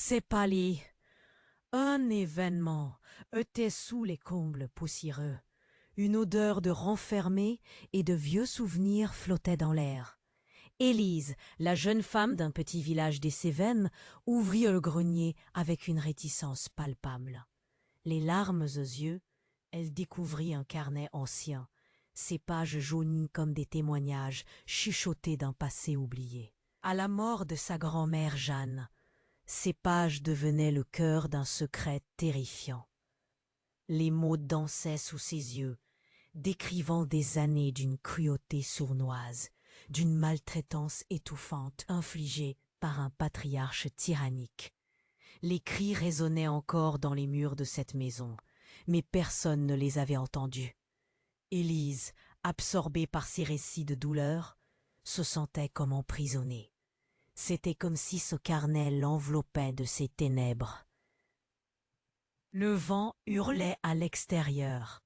C'est pâli. Un événement était sous les combles poussiéreux. Une odeur de renfermé et de vieux souvenirs flottait dans l'air. Élise, la jeune femme d'un petit village des Cévennes, ouvrit le grenier avec une réticence palpable. Les larmes aux yeux, elle découvrit un carnet ancien, ses pages jaunies comme des témoignages chuchotés d'un passé oublié. À la mort de sa grand-mère Jeanne, ces pages devenaient le cœur d'un secret terrifiant. Les mots dansaient sous ses yeux, décrivant des années d'une cruauté sournoise, d'une maltraitance étouffante infligée par un patriarche tyrannique. Les cris résonnaient encore dans les murs de cette maison, mais personne ne les avait entendus. Élise, absorbée par ces récits de douleur, se sentait comme emprisonnée. C'était comme si ce carnet l'enveloppait de ses ténèbres. Le vent hurlait à l'extérieur,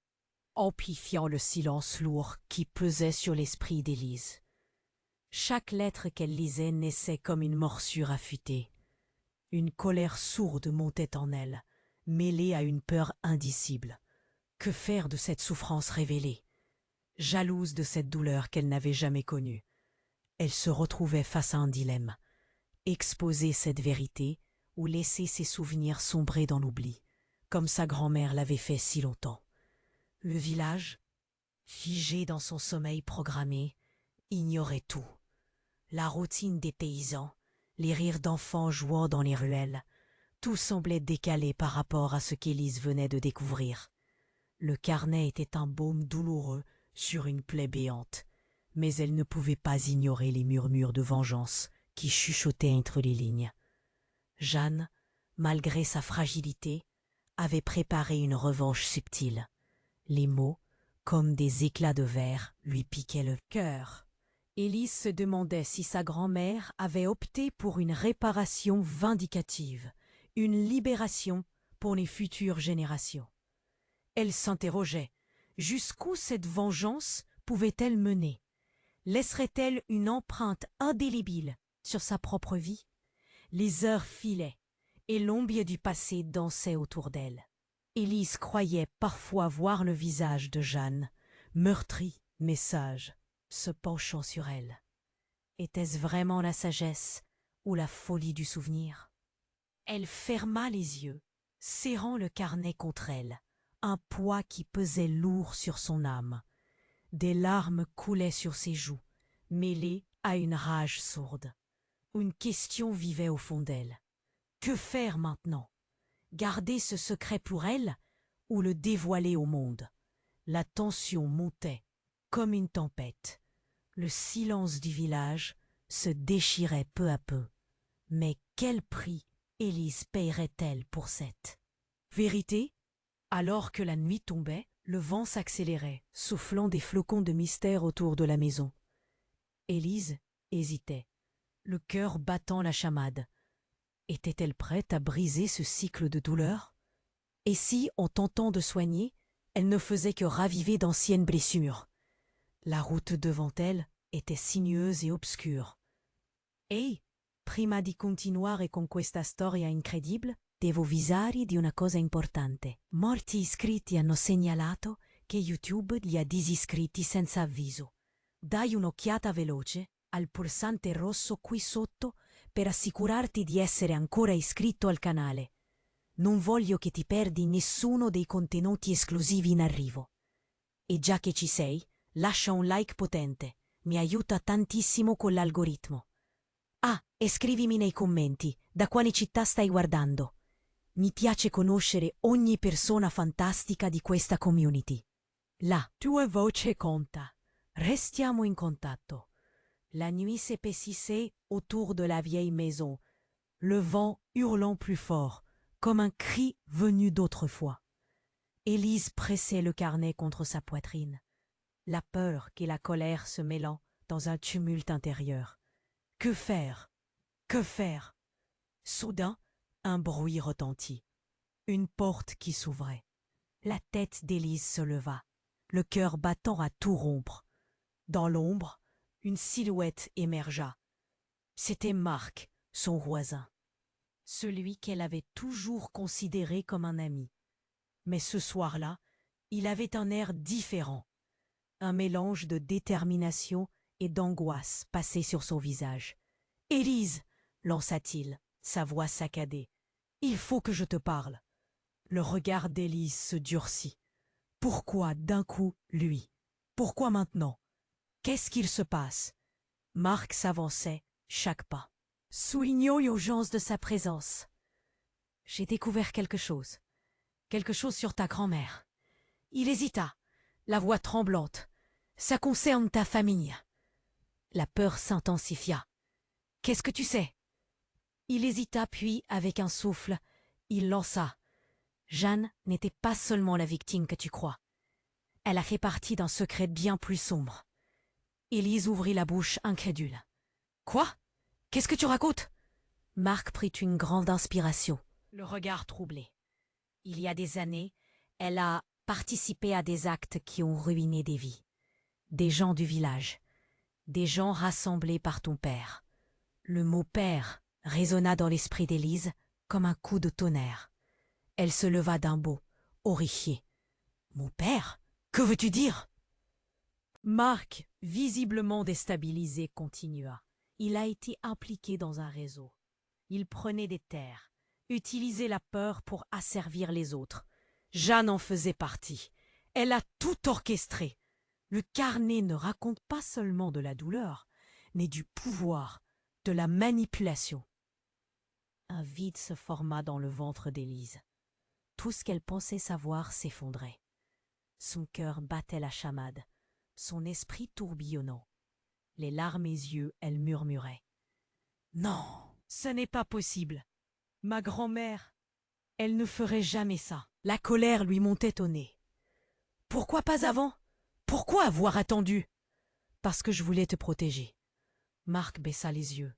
amplifiant le silence lourd qui pesait sur l'esprit d'Élise. Chaque lettre qu'elle lisait naissait comme une morsure affûtée. Une colère sourde montait en elle, mêlée à une peur indicible. Que faire de cette souffrance révélée? Jalouse de cette douleur qu'elle n'avait jamais connue, elle se retrouvait face à un dilemme. Exposer cette vérité ou laisser ses souvenirs sombrer dans l'oubli, comme sa grand-mère l'avait fait si longtemps. Le village, figé dans son sommeil programmé, ignorait tout. La routine des paysans, les rires d'enfants jouant dans les ruelles, tout semblait décalé par rapport à ce qu'Élise venait de découvrir. Le carnet était un baume douloureux sur une plaie béante, mais elle ne pouvait pas ignorer les murmures de vengeance qui chuchotaient entre les lignes. Jeanne, malgré sa fragilité, avait préparé une revanche subtile. Les mots, comme des éclats de verre, lui piquaient le cœur. Élise se demandait si sa grand-mère avait opté pour une réparation vindicative, une libération pour les futures générations. Elle s'interrogeait, jusqu'où cette vengeance pouvait-elle mener? Laisserait-elle une empreinte indélébile sur sa propre vie? Les heures filaient, et l'ombre du passé dansait autour d'elle. Élise croyait parfois voir le visage de Jeanne, meurtri mais sage, se penchant sur elle. Était-ce vraiment la sagesse ou la folie du souvenir? Elle ferma les yeux, serrant le carnet contre elle, un poids qui pesait lourd sur son âme. Des larmes coulaient sur ses joues, mêlées à une rage sourde. Une question vivait au fond d'elle. Que faire maintenant? Garder ce secret pour elle ou le dévoiler au monde? La tension montait comme une tempête. Le silence du village se déchirait peu à peu. Mais quel prix Élise payerait-elle pour cette vérité? Alors que la nuit tombait, le vent s'accélérait, soufflant des flocons de mystère autour de la maison. Élise hésitait, le cœur battant la chamade. Était-elle prête à briser ce cycle de douleur? Et si, en tentant de soigner, elle ne faisait que raviver d'anciennes blessures? La route devant elle était sinueuse et obscure. Ehi, prima di continuare con questa storia incredibile, devo avvisarvi di una cosa importante. Molti iscritti hanno segnalato che YouTube li ha disiscritti senza avviso. Dai un'occhiata veloce al pulsante rosso qui sotto per assicurarti di essere ancora iscritto al canale. Non voglio che ti perdi nessuno dei contenuti esclusivi in arrivo. E già che ci sei, lascia un like potente, mi aiuta tantissimo con l'algoritmo. Ah, e scrivimi nei commenti da quale città stai guardando. Mi piace conoscere ogni persona fantastica di questa community. La tua voce conta. Restiamo in contatto. La nuit s'épaississait autour de la vieille maison, le vent hurlant plus fort, comme un cri venu d'autrefois. Élise pressait le carnet contre sa poitrine, la peur et la colère se mêlant dans un tumulte intérieur. Que faire? Que faire? Soudain, un bruit retentit. Une porte qui s'ouvrait. La tête d'Élise se leva, le cœur battant à tout rompre. Dans l'ombre, une silhouette émergea. C'était Marc, son voisin. celui qu'elle avait toujours considéré comme un ami. Mais ce soir-là, il avait un air différent. Un mélange de détermination et d'angoisse passait sur son visage. « Élise !» lança-t-il, sa voix saccadée. « Il faut que je te parle. » Le regard d'Élise se durcit. Pourquoi d'un coup lui? Pourquoi maintenant? Qu'est-ce qu'il se passe? Marc s'avançait, chaque pas, soulignant l'urgence de sa présence. « J'ai découvert quelque chose sur ta grand-mère. » Il hésita, la voix tremblante. « Ça concerne ta famille. » La peur s'intensifia. « Qu'est-ce que tu sais? » Il hésita, puis, avec un souffle, il lança. « Jeanne n'était pas seulement la victime que tu crois. Elle a fait partie d'un secret bien plus sombre. » Élise ouvrit la bouche incrédule. « Quoi? Qu'est-ce que tu racontes ?» Marc prit une grande inspiration, le regard troublé. Il y a des années, elle a participé à des actes qui ont ruiné des vies. Des gens du village, des gens rassemblés par ton père. Le mot « père » résonna dans l'esprit d'Élise comme un coup de tonnerre. Elle se leva d'un bond, horrifiée. « Mon père? Que veux-tu dire ?» Marc, visiblement déstabilisé, continua. Il a été impliqué dans un réseau. Il prenait des terres, utilisait la peur pour asservir les autres. Jeanne en faisait partie. Elle a tout orchestré. Le carnet ne raconte pas seulement de la douleur, mais du pouvoir, de la manipulation. Un vide se forma dans le ventre d'Élise. Tout ce qu'elle pensait savoir s'effondrait. Son cœur battait la chamade, son esprit tourbillonnant. Les larmes aux yeux, elle murmurait. « Non, ce n'est pas possible. Ma grand-mère, elle ne ferait jamais ça. » La colère lui montait au nez. « Pourquoi pas avant? Pourquoi avoir attendu? » « Parce que je voulais te protéger. » Marc baissa les yeux,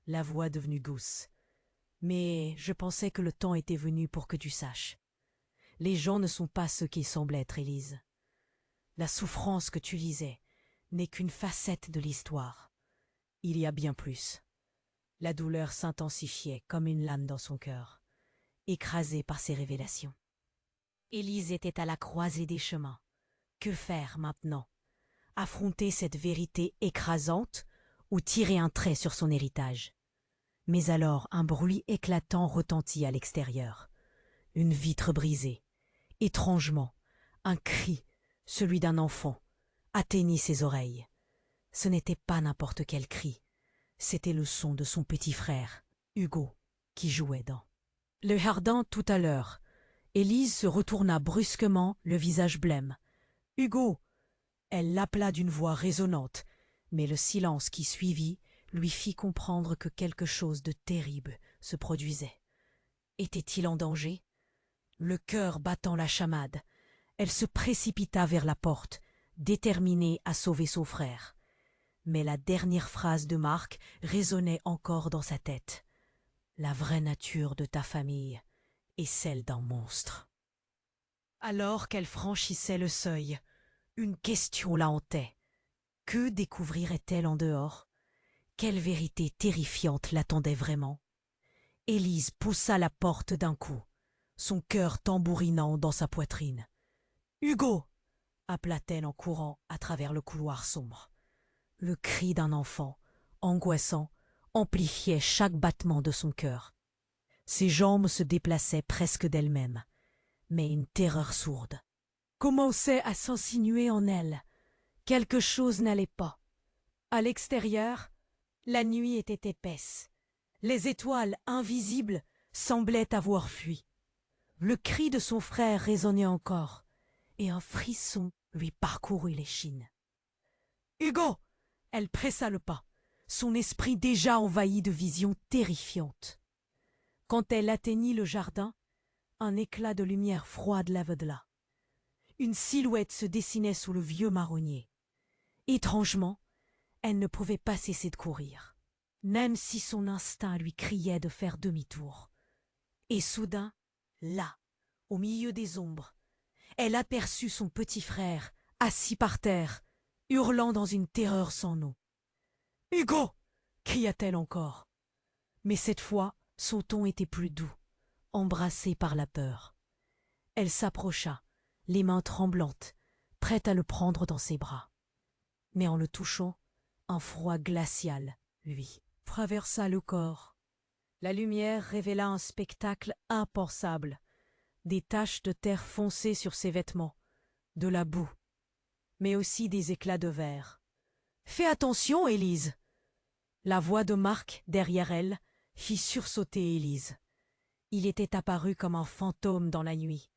la voix devenue douce. « Mais je pensais que le temps était venu pour que tu saches. Les gens ne sont pas ceux qu'ils semblent être, Élise. La souffrance que tu lisais n'est qu'une facette de l'histoire. Il y a bien plus. » La douleur s'intensifiait comme une lame dans son cœur, écrasée par ces révélations. Élise était à la croisée des chemins. Que faire maintenant? Affronter cette vérité écrasante ou tirer un trait sur son héritage? Mais alors un bruit éclatant retentit à l'extérieur. Une vitre brisée. Étrangement, un cri, celui d'un enfant, atteignit ses oreilles. Ce n'était pas n'importe quel cri. C'était le son de son petit frère, Hugo, qui jouait dans le jardin tout à l'heure. Élise se retourna brusquement, le visage blême. « Hugo !» Elle l'appela d'une voix résonnante, mais le silence qui suivit lui fit comprendre que quelque chose de terrible se produisait. Était-il en danger? Le cœur battant la chamade, elle se précipita vers la porte, déterminée à sauver son frère. Mais la dernière phrase de Marc résonnait encore dans sa tête. « La vraie nature de ta famille est celle d'un monstre. » Alors qu'elle franchissait le seuil, une question la hantait. Que découvrirait-elle en dehors? Quelle vérité terrifiante l'attendait vraiment? Élise poussa la porte d'un coup, son cœur tambourinant dans sa poitrine. « Hugo !» appela-t-elle en courant à travers le couloir sombre. Le cri d'un enfant, angoissant, amplifiait chaque battement de son cœur. Ses jambes se déplaçaient presque d'elles-mêmes, mais une terreur sourde commençait à s'insinuer en elle. Quelque chose n'allait pas. À l'extérieur, la nuit était épaisse. Les étoiles invisibles semblaient avoir fui. Le cri de son frère résonnait encore, et un frisson lui parcourut l'échine. « Hugo !» Elle pressa le pas, son esprit déjà envahi de visions terrifiantes. Quand elle atteignit le jardin, un éclat de lumière froide l'aveugla. Une silhouette se dessinait sous le vieux marronnier. Étrangement, elle ne pouvait pas cesser de courir, même si son instinct lui criait de faire demi-tour. Et soudain, là, au milieu des ombres, elle aperçut son petit frère, assis par terre, hurlant dans une terreur sans nom. « Hugo !» cria-t-elle encore. Mais cette fois, Son ton était plus doux, embrassé par la peur. Elle s'approcha, les mains tremblantes, prête à le prendre dans ses bras. Mais en le touchant, un froid glacial, lui, traversa le corps. La lumière révéla un spectacle impensable. Des taches de terre foncée sur ses vêtements, de la boue, mais aussi des éclats de verre. « Fais attention, Élise !» La voix de Marc, derrière elle, fit sursauter Élise. Il était apparu comme un fantôme dans la nuit,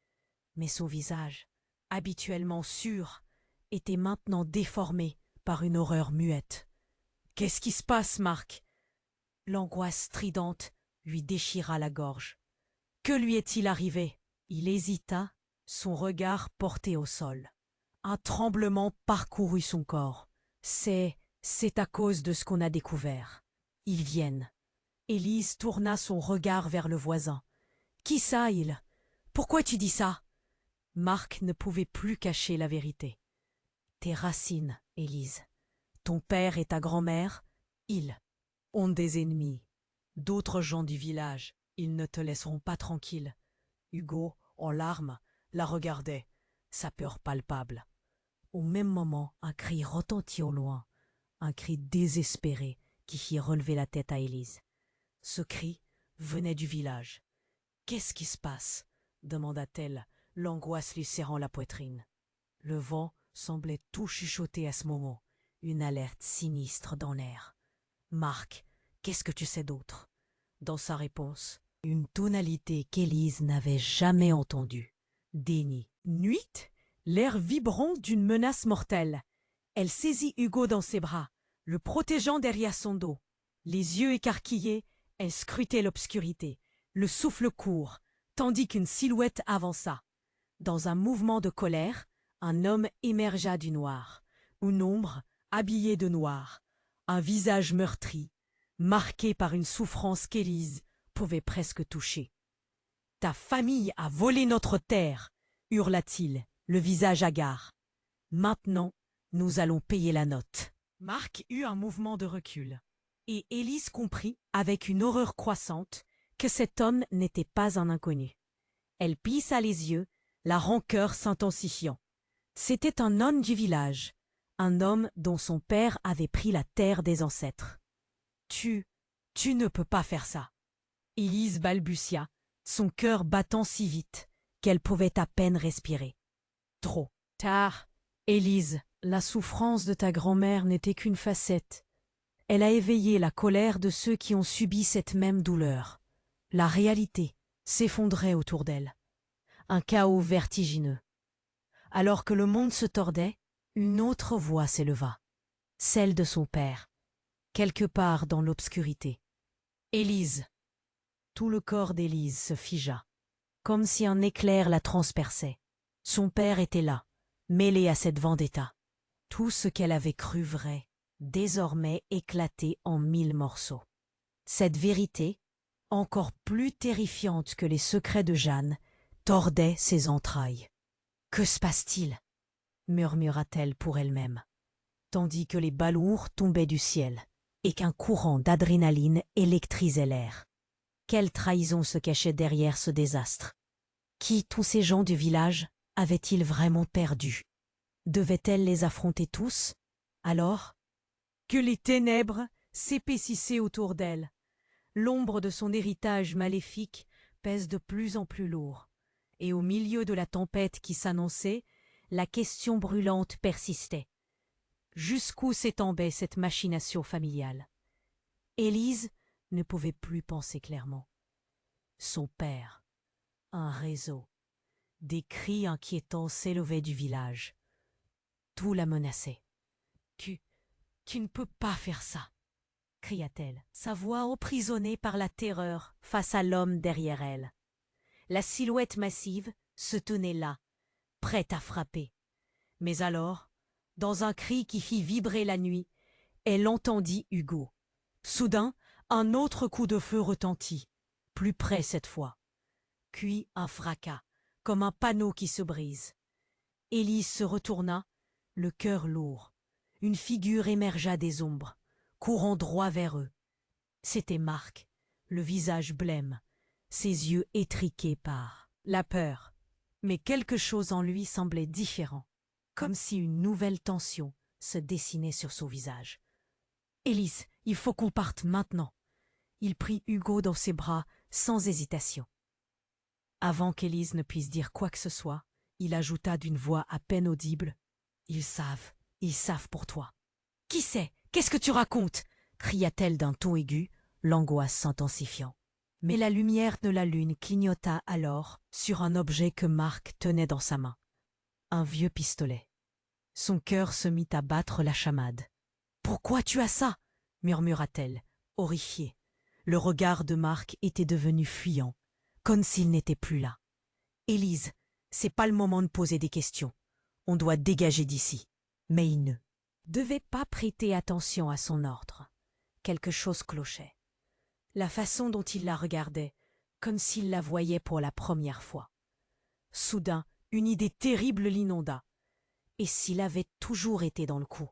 mais son visage, habituellement sûr, était maintenant déformé par une horreur muette. « Qu'est-ce qui se passe, Marc ?» L'angoisse stridente lui déchira la gorge. Que lui est-il arrivé? Il hésita, son regard porté au sol. Un tremblement parcourut son corps. C'est à cause de ce qu'on a découvert. Ils viennent. Élise tourna son regard vers le voisin. Qui ça, il? Pourquoi tu dis ça? Marc ne pouvait plus cacher la vérité. Tes racines, Élise. Ton père et ta grand-mère, ils ont des ennemis. D'autres gens du village, ils ne te laisseront pas tranquille. Hugo, en larmes, la regardait, sa peur palpable. Au même moment, un cri retentit au loin, un cri désespéré qui fit relever la tête à Élise. Ce cri venait du village. « Qu'est-ce qui se passe ?» demanda-t-elle, l'angoisse lui serrant la poitrine. Le vent semblait tout chuchoter à ce moment, une alerte sinistre dans l'air. « Marc, qu'est-ce que tu sais d'autre ?» Dans sa réponse, une tonalité qu'Élise n'avait jamais entendue. Déni. Nuit, l'air vibrant d'une menace mortelle. Elle saisit Hugo dans ses bras, le protégeant derrière son dos. Les yeux écarquillés, elle scrutait l'obscurité, le souffle court, tandis qu'une silhouette avança. Dans un mouvement de colère, un homme émergea du noir, une ombre habillée de noir, un visage meurtri, marqué par une souffrance qu'Élise pouvait presque toucher. « Ta famille a volé notre terre !» hurla-t-il, le visage hagard. « Maintenant, nous allons payer la note. » Marc eut un mouvement de recul, et Élise comprit, avec une horreur croissante, que cet homme n'était pas un inconnu. Elle plissa les yeux, la rancœur s'intensifiant. C'était un homme du village, un homme dont son père avait pris la terre des ancêtres. « Tu ne peux pas faire ça. » Élise balbutia, son cœur battant si vite qu'elle pouvait à peine respirer. Trop tard, Élise, la souffrance de ta grand-mère n'était qu'une facette. Elle a éveillé la colère de ceux qui ont subi cette même douleur. La réalité s'effondrait autour d'elle. Un chaos vertigineux. Alors que le monde se tordait, une autre voix s'éleva, celle de son père, quelque part dans l'obscurité. Élise. Tout le corps d'Élise se figea, comme si un éclair la transperçait. Son père était là, mêlé à cette vendetta. Tout ce qu'elle avait cru vrai, désormais éclaté en 1000 morceaux. Cette vérité, encore plus terrifiante que les secrets de Jeanne, tordait ses entrailles. « Que se passe-t-il » murmura-t-elle pour elle-même, tandis que les balourds tombaient du ciel et qu'un courant d'adrénaline électrisait l'air. Quelle trahison se cachait derrière ce désastre? Qui tous ces gens du village avaient-ils vraiment perdu? Devait-elle les affronter tous? Alors que les ténèbres s'épaississaient autour d'elle. L'ombre de son héritage maléfique pèse de plus en plus lourd. Et au milieu de la tempête qui s'annonçait, la question brûlante persistait. Jusqu'où s'étendait cette machination familiale? Élise ne pouvait plus penser clairement. Son père, un réseau, des cris inquiétants s'élevaient du village. Tout la menaçait. « Tu ne peux pas faire ça !» cria-t-elle, sa voix emprisonnée par la terreur face à l'homme derrière elle. La silhouette massive se tenait là, prête à frapper. Mais alors, dans un cri qui fit vibrer la nuit, elle entendit Hugo. Soudain, un autre coup de feu retentit, plus près cette fois. Puis un fracas, comme un panneau qui se brise. Élise se retourna, le cœur lourd. Une figure émergea des ombres, courant droit vers eux. C'était Marc, le visage blême, ses yeux étriqués par la peur. Mais quelque chose en lui semblait différent, comme si une nouvelle tension se dessinait sur son visage. « Élise, il faut qu'on parte maintenant. » Il prit Hugo dans ses bras sans hésitation. Avant qu'Élise ne puisse dire quoi que ce soit, il ajouta d'une voix à peine audible: « ils savent pour toi. »« Qui sait? Qu'est-ce que tu racontes ?» cria-t-elle d'un ton aigu, l'angoisse s'intensifiant. Mais la lumière de la lune clignota alors sur un objet que Marc tenait dans sa main. Un vieux pistolet. Son cœur se mit à battre la chamade. « Pourquoi tu as ça ?» murmura-t-elle, horrifiée. Le regard de Marc était devenu fuyant, comme s'il n'était plus là. « Élise, c'est pas le moment de poser des questions. On doit dégager d'ici. » Mais il ne devait pas prêter attention à son ordre. Quelque chose clochait. La façon dont il la regardait, comme s'il la voyait pour la première fois. Soudain, une idée terrible l'inonda. Et s'il avait toujours été dans le coup?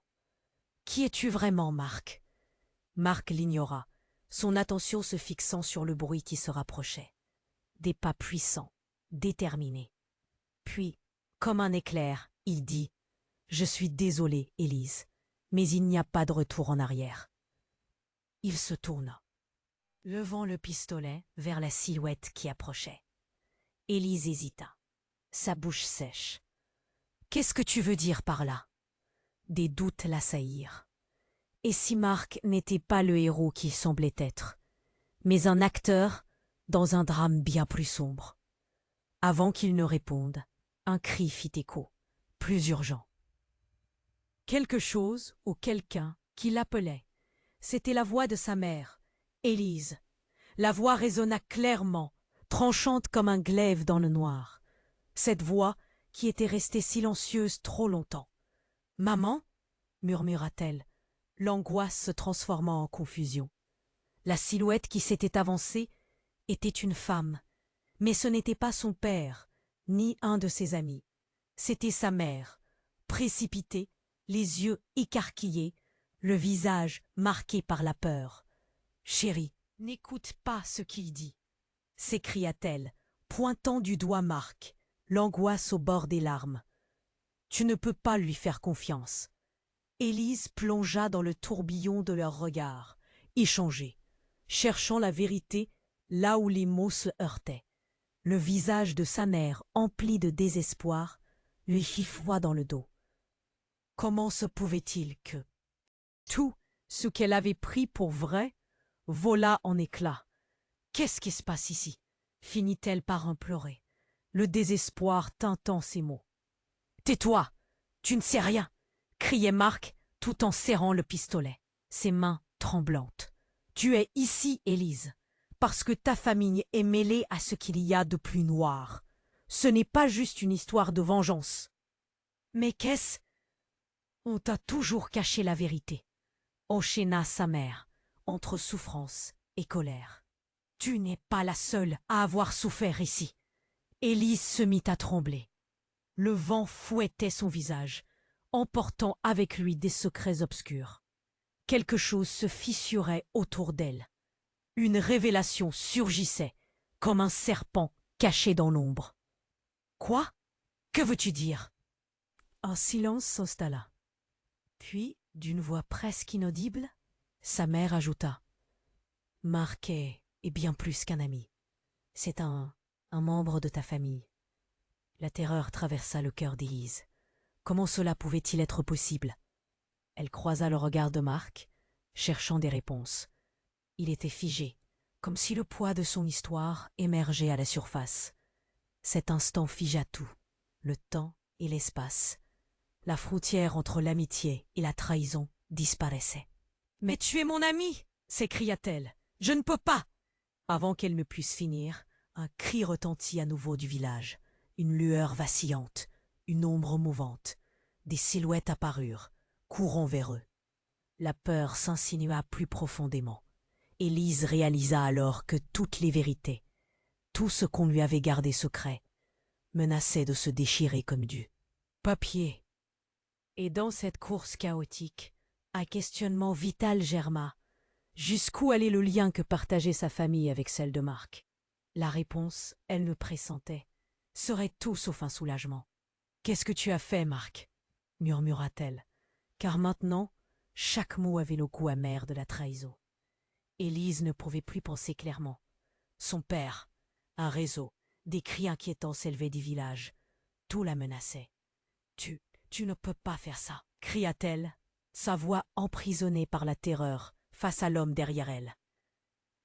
Qui es-tu vraiment, Marc? Marc l'ignora, son attention se fixant sur le bruit qui se rapprochait. Des pas puissants, déterminés. Puis, comme un éclair, il dit: « Je suis désolé, Élise, mais il n'y a pas de retour en arrière. » Il se tourna, levant le pistolet vers la silhouette qui approchait. Élise hésita, sa bouche sèche. « Qu'est-ce que tu veux dire par là ?» Des doutes l'assaillirent. Et si Marc n'était pas le héros qu'il semblait être, mais un acteur dans un drame bien plus sombre? Avant qu'il ne réponde, un cri fit écho, plus urgent. Quelque chose ou quelqu'un qui l'appelait. C'était la voix de sa mère, Élise. La voix résonna clairement, tranchante comme un glaive dans le noir. Cette voix qui était restée silencieuse trop longtemps. « Maman ?» murmura-t-elle, l'angoisse se transformant en confusion. La silhouette qui s'était avancée était une femme, mais ce n'était pas son père, ni un de ses amis. C'était sa mère, précipitée, les yeux écarquillés, le visage marqué par la peur. « Chérie, n'écoute pas ce qu'il dit !» s'écria-t-elle, pointant du doigt Marc, l'angoisse au bord des larmes. « Tu ne peux pas lui faire confiance. » Élise plongea dans le tourbillon de leurs regards, échangés, cherchant la vérité là où les mots se heurtaient. Le visage de sa mère, empli de désespoir, lui fit froid dans le dos. Comment se pouvait-il que tout ce qu'elle avait pris pour vrai vola en éclats? « Qu'est-ce qui se passe ici ?» finit-elle par implorer, le désespoir teintant ses mots. « Tais-toi, tu ne sais rien !» criait Marc tout en serrant le pistolet, ses mains tremblantes. « Tu es ici, Élise, parce que ta famille est mêlée à ce qu'il y a de plus noir. Ce n'est pas juste une histoire de vengeance. »« Mais qu'est-ce ?»« On t'a toujours caché la vérité, » enchaîna sa mère, entre souffrance et colère. « Tu n'es pas la seule à avoir souffert ici. » Élise se mit à trembler. Le vent fouettait son visage, emportant avec lui des secrets obscurs. Quelque chose se fissurait autour d'elle. Une révélation surgissait, comme un serpent caché dans l'ombre. « Quoi? Que veux-tu dire ?» Un silence s'installa. Puis, d'une voix presque inaudible, sa mère ajouta: « Marc est bien plus qu'un ami. C'est un membre de ta famille. » La terreur traversa le cœur d'Élise. Comment cela pouvait-il être possible? Elle croisa le regard de Marc, cherchant des réponses. Il était figé, comme si le poids de son histoire émergeait à la surface. Cet instant figea tout, le temps et l'espace. La frontière entre l'amitié et la trahison disparaissait. « Mais tu es mon ami !» s'écria-t-elle. « Je ne peux pas !» Avant qu'elle ne puisse finir, un cri retentit à nouveau du village. Une lueur vacillante, une ombre mouvante. Des silhouettes apparurent, courant vers eux. La peur s'insinua plus profondément. Élise réalisa alors que toutes les vérités, tout ce qu'on lui avait gardé secret, menaçait de se déchirer comme du papier. Et dans cette course chaotique, un questionnement vital germa, Jusqu'où allait le lien que partageait sa famille avec celle de Marc? La réponse, elle le pressentait, serait tout sauf un soulagement. « Qu'est-ce que tu as fait, Marc ?» murmura-t-elle, car maintenant, chaque mot avait le goût amer de la trahison. Élise ne pouvait plus penser clairement. Son père, un réseau, des cris inquiétants s'élevaient du village. Tout la menaçait. « Tu ne peux pas faire ça !» cria-t-elle, sa voix emprisonnée par la terreur face à l'homme derrière elle.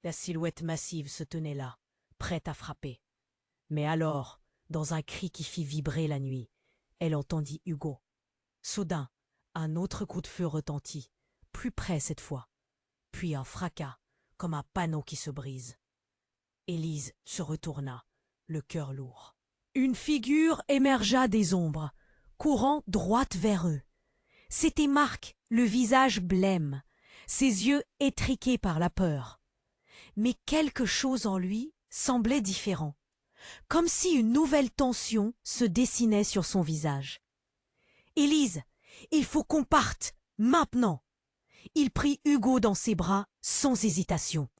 La silhouette massive se tenait là, prête à frapper. Mais alors, dans un cri qui fit vibrer la nuit, elle entendit Hugo. Soudain, un autre coup de feu retentit, plus près cette fois, puis un fracas, comme un panneau qui se brise. Élise se retourna, le cœur lourd. Une figure émergea des ombres, courant droit vers eux. C'était Marc, le visage blême, ses yeux étriqués par la peur. Mais quelque chose en lui semblait différent, comme si une nouvelle tension se dessinait sur son visage. « Élise, il faut qu'on parte, maintenant !» Il prit Hugo dans ses bras sans hésitation.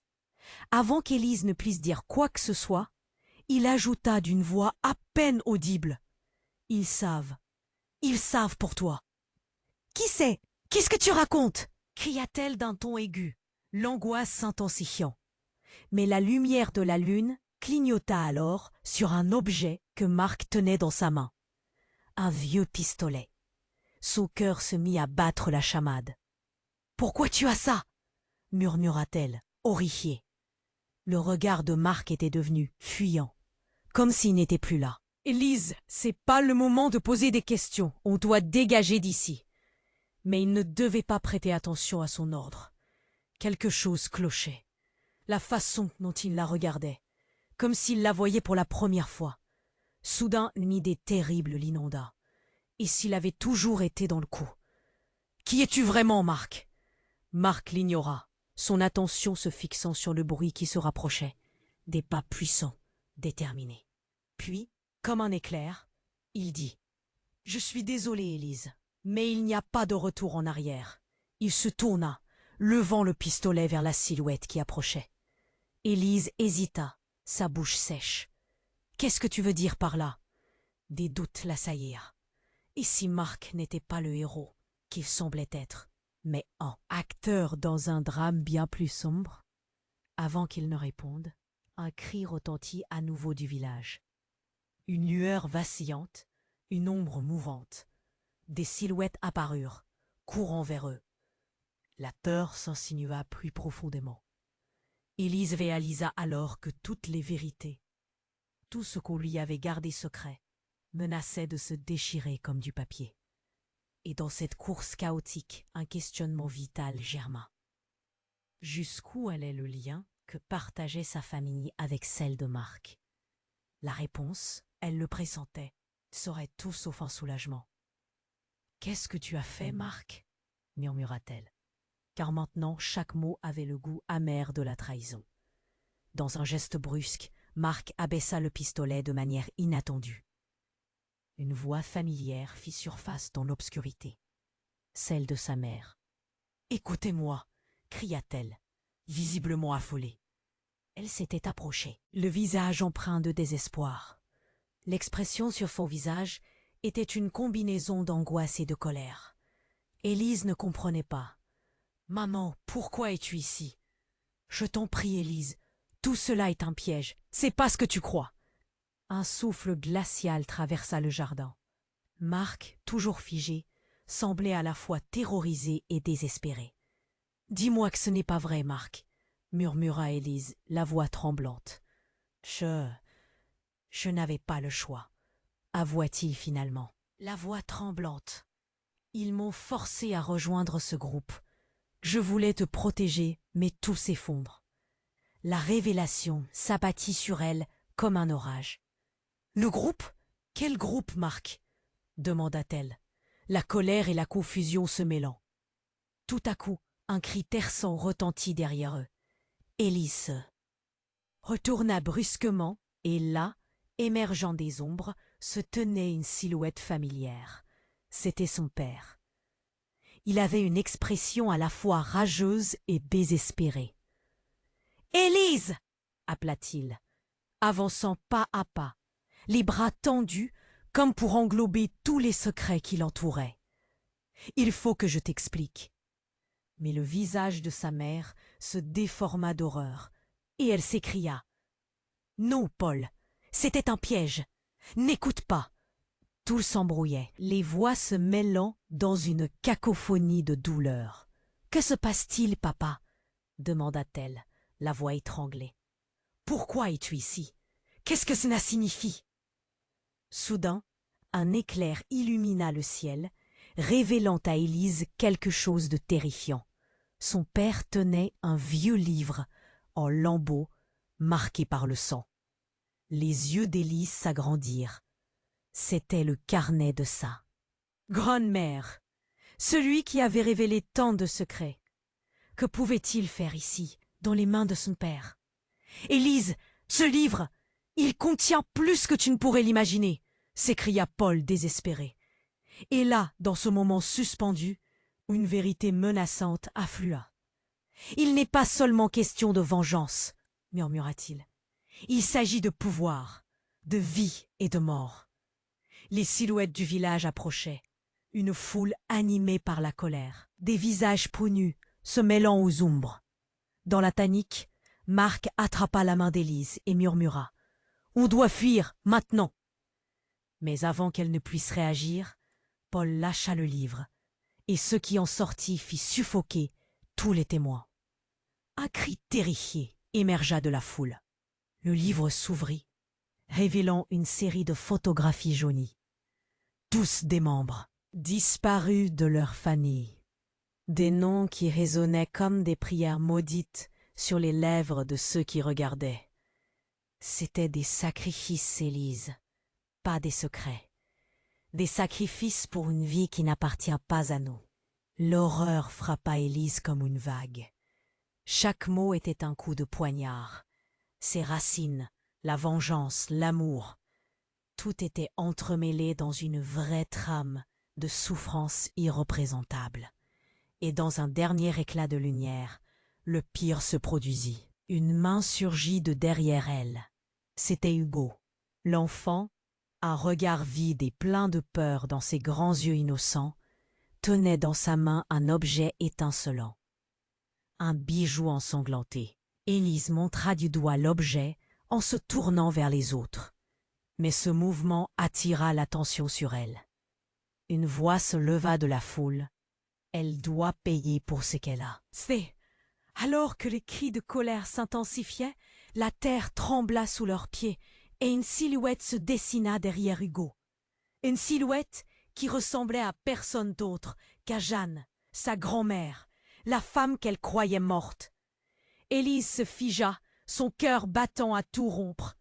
Avant qu'Élise ne puisse dire quoi que ce soit, il ajouta d'une voix à peine audible. « Ils savent pour toi. »« Qui c'est? Qu'est-ce que tu racontes ?» cria-t-elle d'un ton aigu, l'angoisse s'intensifiant. Mais la lumière de la lune clignota alors sur un objet que Marc tenait dans sa main. Un vieux pistolet. Son cœur se mit à battre la chamade. « Pourquoi tu as ça ?» murmura-t-elle, horrifiée. Le regard de Marc était devenu fuyant, comme s'il n'était plus là. « Élise, c'est pas le moment de poser des questions, on doit dégager d'ici. » Mais il ne devait pas prêter attention à son ordre. Quelque chose clochait. La façon dont il la regardait, comme s'il la voyait pour la première fois. Soudain, une idée terrible l'inonda. Et s'il avait toujours été dans le coup? « Qui es-tu vraiment, Marc ?» Marc l'ignora, son attention se fixant sur le bruit qui se rapprochait. Des pas puissants, déterminés. Puis, comme un éclair, il dit « Je suis désolé, Élise, mais il n'y a pas de retour en arrière. » Il se tourna, levant le pistolet vers la silhouette qui approchait. Élise hésita, sa bouche sèche. « Qu'est-ce que tu veux dire par là ?» Des doutes l'assaillirent. Et si Marc n'était pas le héros qu'il semblait être, mais un acteur dans un drame bien plus sombre? Avant qu'il ne réponde, un cri retentit à nouveau du village. Une lueur vacillante, une ombre mouvante. Des silhouettes apparurent, courant vers eux. La peur s'insinua plus profondément. Élise réalisa alors que toutes les vérités, tout ce qu'on lui avait gardé secret, menaçait de se déchirer comme du papier. Et dans cette course chaotique, un questionnement vital germa. Jusqu'où allait le lien que partageait sa famille avec celle de Marc? La réponse, elle le pressentait, serait tout sauf un soulagement. « Qu'est-ce que tu as fait, Marc ?» murmura-t-elle, car maintenant chaque mot avait le goût amer de la trahison. Dans un geste brusque, Marc abaissa le pistolet de manière inattendue. Une voix familière fit surface dans l'obscurité, celle de sa mère. « Écoutez-moi » cria-t-elle, visiblement affolée. Elle s'était approchée, le visage empreint de désespoir. L'expression sur son visage était une combinaison d'angoisse et de colère. Élise ne comprenait pas. « Maman, pourquoi es-tu ici ?»« Je t'en prie, Élise, tout cela est un piège, c'est pas ce que tu crois. » Un souffle glacial traversa le jardin. Marc, toujours figé, semblait à la fois terrorisé et désespéré. « Dis-moi que ce n'est pas vrai, Marc » murmura Élise, la voix tremblante. « Je n'avais pas le choix, avoua-t-il finalement, la voix tremblante. Ils m'ont forcé à rejoindre ce groupe. Je voulais te protéger, mais tout s'effondre. » La révélation s'abattit sur elle comme un orage. « Le groupe? Quel groupe, Marc ?» demanda-t-elle, la colère et la confusion se mêlant. Tout à coup, un cri terçant retentit derrière eux. Élise retourna brusquement et là, émergeant des ombres, se tenait une silhouette familière. C'était son père. Il avait une expression à la fois rageuse et désespérée. « Élise !» appela-t-il, avançant pas à pas, les bras tendus comme pour englober tous les secrets qui l'entouraient. « Il faut que je t'explique. » Mais le visage de sa mère se déforma d'horreur, et elle s'écria. « Non, Paul, c'était un piège. N'écoute pas. » Tout s'embrouillait, les voix se mêlant dans une cacophonie de douleur. « Que se passe-t-il, papa ?» demanda-t-elle, la voix étranglée. « Pourquoi es-tu ici? Qu'est-ce que cela signifie ?» Soudain, un éclair illumina le ciel, révélant à Élise quelque chose de terrifiant. Son père tenait un vieux livre en lambeaux marqué par le sang. Les yeux d'Élise s'agrandirent. C'était le carnet de sa grand-mère, celui qui avait révélé tant de secrets. Que pouvait-il faire ici, dans les mains de son père? « Élise, ce livre, il contient plus que tu ne pourrais l'imaginer !» s'écria Paul désespéré. Et là, dans ce moment suspendu, une vérité menaçante afflua. « Il n'est pas seulement question de vengeance, » murmura-t-il. « Il s'agit de pouvoir, de vie et de mort. » Les silhouettes du village approchaient, une foule animée par la colère, des visages peau nus se mêlant aux ombres. Dans la panique, Marc attrapa la main d'Élise et murmura « On doit fuir, maintenant !» Mais avant qu'elle ne puisse réagir, Paul lâcha le livre, et ce qui en sortit fit suffoquer tous les témoins. Un cri terrifié émergea de la foule. Le livre s'ouvrit, révélant une série de photographies jaunies. Tous des membres, disparus de leur famille. Des noms qui résonnaient comme des prières maudites sur les lèvres de ceux qui regardaient. C'étaient des sacrifices, Élise, pas des secrets. Des sacrifices pour une vie qui n'appartient pas à nous. L'horreur frappa Élise comme une vague. Chaque mot était un coup de poignard. Ses racines, la vengeance, l'amour, tout était entremêlé dans une vraie trame de souffrance irreprésentable. Et dans un dernier éclat de lumière, le pire se produisit. Une main surgit de derrière elle. C'était Hugo. L'enfant, un regard vide et plein de peur dans ses grands yeux innocents, tenait dans sa main un objet étincelant. Un bijou ensanglanté. Élise montra du doigt l'objet en se tournant vers les autres. Mais ce mouvement attira l'attention sur elle. Une voix se leva de la foule. Elle doit payer pour ce qu'elle a. C'est alors que les cris de colère s'intensifiaient, la terre trembla sous leurs pieds et une silhouette se dessina derrière Hugo. Une silhouette qui ressemblait à personne d'autre qu'à Jeanne, sa grand-mère, la femme qu'elle croyait morte. Élise se figea, son cœur battant à tout rompre.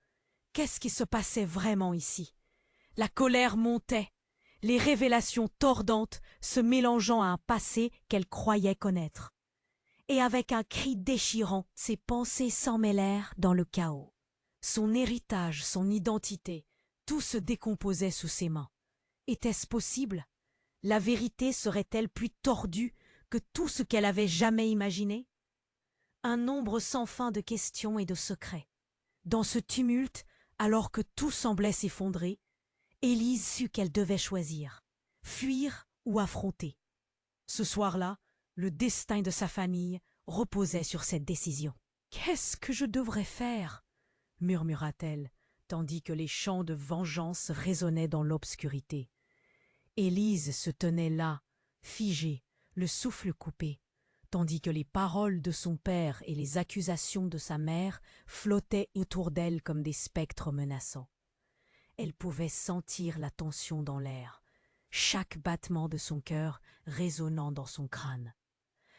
Qu'est-ce qui se passait vraiment ici? La colère montait, les révélations tordantes se mélangeant à un passé qu'elle croyait connaître. Et avec un cri déchirant, ses pensées s'emmêlèrent dans le chaos. Son héritage, son identité, tout se décomposait sous ses mains. Était-ce possible? La vérité serait-elle plus tordue que tout ce qu'elle avait jamais imaginé? Un nombre sans fin de questions et de secrets. Dans ce tumulte, alors que tout semblait s'effondrer, Élise sut qu'elle devait choisir, fuir ou affronter. Ce soir-là, le destin de sa famille reposait sur cette décision. « Qu'est-ce que je devrais faire ?» murmura-t-elle, tandis que les chants de vengeance résonnaient dans l'obscurité. Élise se tenait là, figée, le souffle coupé, tandis que les paroles de son père et les accusations de sa mère flottaient autour d'elle comme des spectres menaçants. Elle pouvait sentir la tension dans l'air, chaque battement de son cœur résonnant dans son crâne.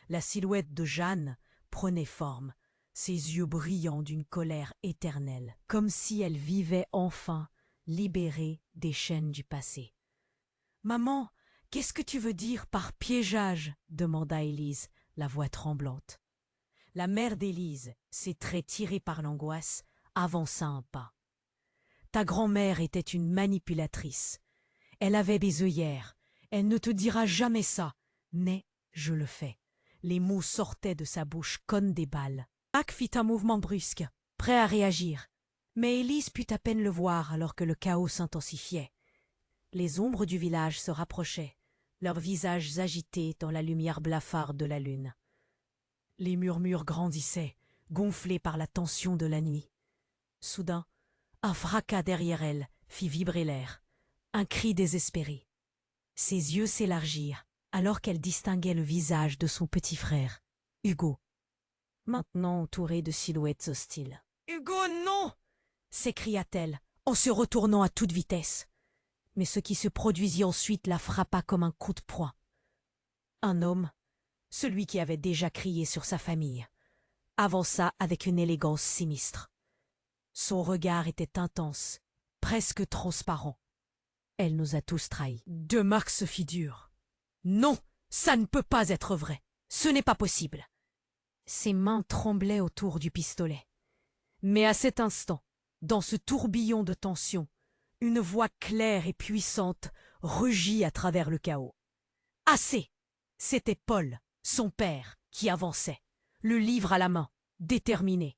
La silhouette de Jeanne prenait forme, ses yeux brillants d'une colère éternelle, comme si elle vivait enfin, libérée des chaînes du passé. « Maman, qu'est-ce que tu veux dire par piégeage ?» demanda Élise, la voix tremblante. La mère d'Élise, ses traits tirés par l'angoisse, avança un pas. « Ta grand-mère était une manipulatrice. Elle avait des œillères. Elle ne te dira jamais ça. Mais Je le fais. Les mots sortaient de sa bouche comme des balles. Mac fit un mouvement brusque, prêt à réagir. Mais Élise put à peine le voir alors que le chaos s'intensifiait. Les ombres du village se rapprochaient, leurs visages agités dans la lumière blafarde de la lune. Les murmures grandissaient, gonflés par la tension de la nuit. Soudain, un fracas derrière elle fit vibrer l'air, un cri désespéré. Ses yeux s'élargirent alors qu'elle distinguait le visage de son petit frère, Hugo, maintenant entouré de silhouettes hostiles. « Hugo, non !» s'écria-t-elle en se retournant à toute vitesse. Mais ce qui se produisit ensuite la frappa comme un coup de poing. Un homme, celui qui avait déjà crié sur sa famille, avança avec une élégance sinistre. Son regard était intense, presque transparent. Elle nous a tous trahis. De Marc se fit dur. Non, ça ne peut pas être vrai. Ce n'est pas possible. Ses mains tremblaient autour du pistolet. Mais à cet instant, dans ce tourbillon de tension, une voix claire et puissante rugit à travers le chaos. Assez! C'était Paul, son père, qui avançait, le livre à la main, déterminé.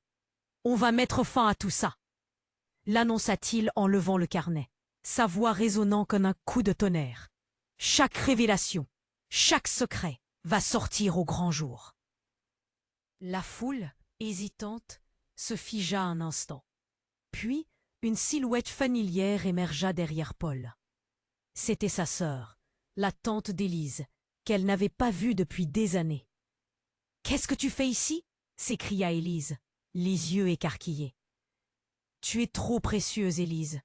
On va mettre fin à tout ça, l'annonça-t-il en levant le carnet, sa voix résonnant comme un coup de tonnerre. Chaque révélation, chaque secret va sortir au grand jour. La foule, hésitante, se figea un instant. Puis, une silhouette familière émergea derrière Paul. C'était sa sœur, la tante d'Élise, qu'elle n'avait pas vue depuis des années. « Qu'est-ce que tu fais ici ?» s'écria Élise, les yeux écarquillés. « Tu es trop précieuse, Élise.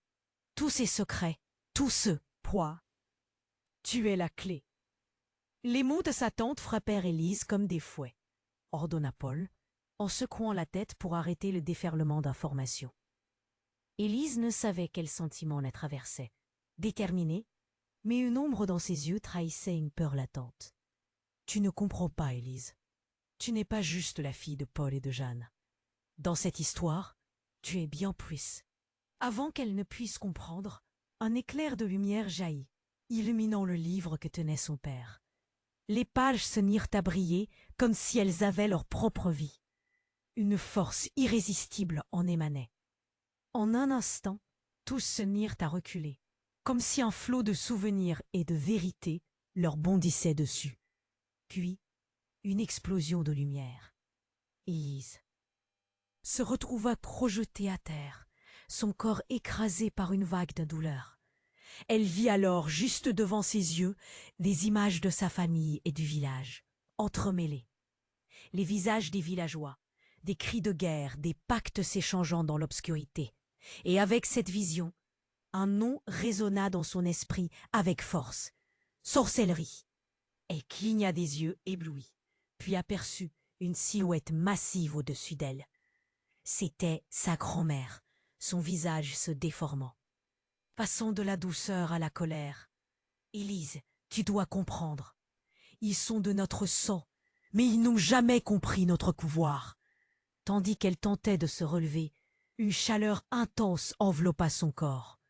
Tous ces secrets, tous ceux, poids. Tu es la clé. » Les mots de sa tante frappèrent Élise comme des fouets, ordonna Paul, en secouant la tête pour arrêter le déferlement d'informations. Élise ne savait quel sentiment la traversait. Déterminée, mais une ombre dans ses yeux trahissait une peur latente. « Tu ne comprends pas, Élise. Tu n'es pas juste la fille de Paul et de Jeanne. Dans cette histoire, tu es bien plus. » Avant qu'elle ne puisse comprendre, un éclair de lumière jaillit, illuminant le livre que tenait son père. Les pages se mirent à briller comme si elles avaient leur propre vie. Une force irrésistible en émanait. En un instant, tous se mirent à reculer, comme si un flot de souvenirs et de vérité leur bondissait dessus. Puis, une explosion de lumière. Élise se retrouva projetée à terre, son corps écrasé par une vague de douleur. Elle vit alors, juste devant ses yeux, des images de sa famille et du village, entremêlées. Les visages des villageois, des cris de guerre, des pactes s'échangeant dans l'obscurité. Et avec cette vision, un nom résonna dans son esprit avec force. Sorcellerie. Elle cligna des yeux éblouis, puis aperçut une silhouette massive au-dessus d'elle. C'était sa grand-mère, son visage se déformant. Passant de la douceur à la colère. « Élise, tu dois comprendre. Ils sont de notre sang, mais ils n'ont jamais compris notre pouvoir. » Tandis qu'elle tentait de se relever, une chaleur intense enveloppa son corps.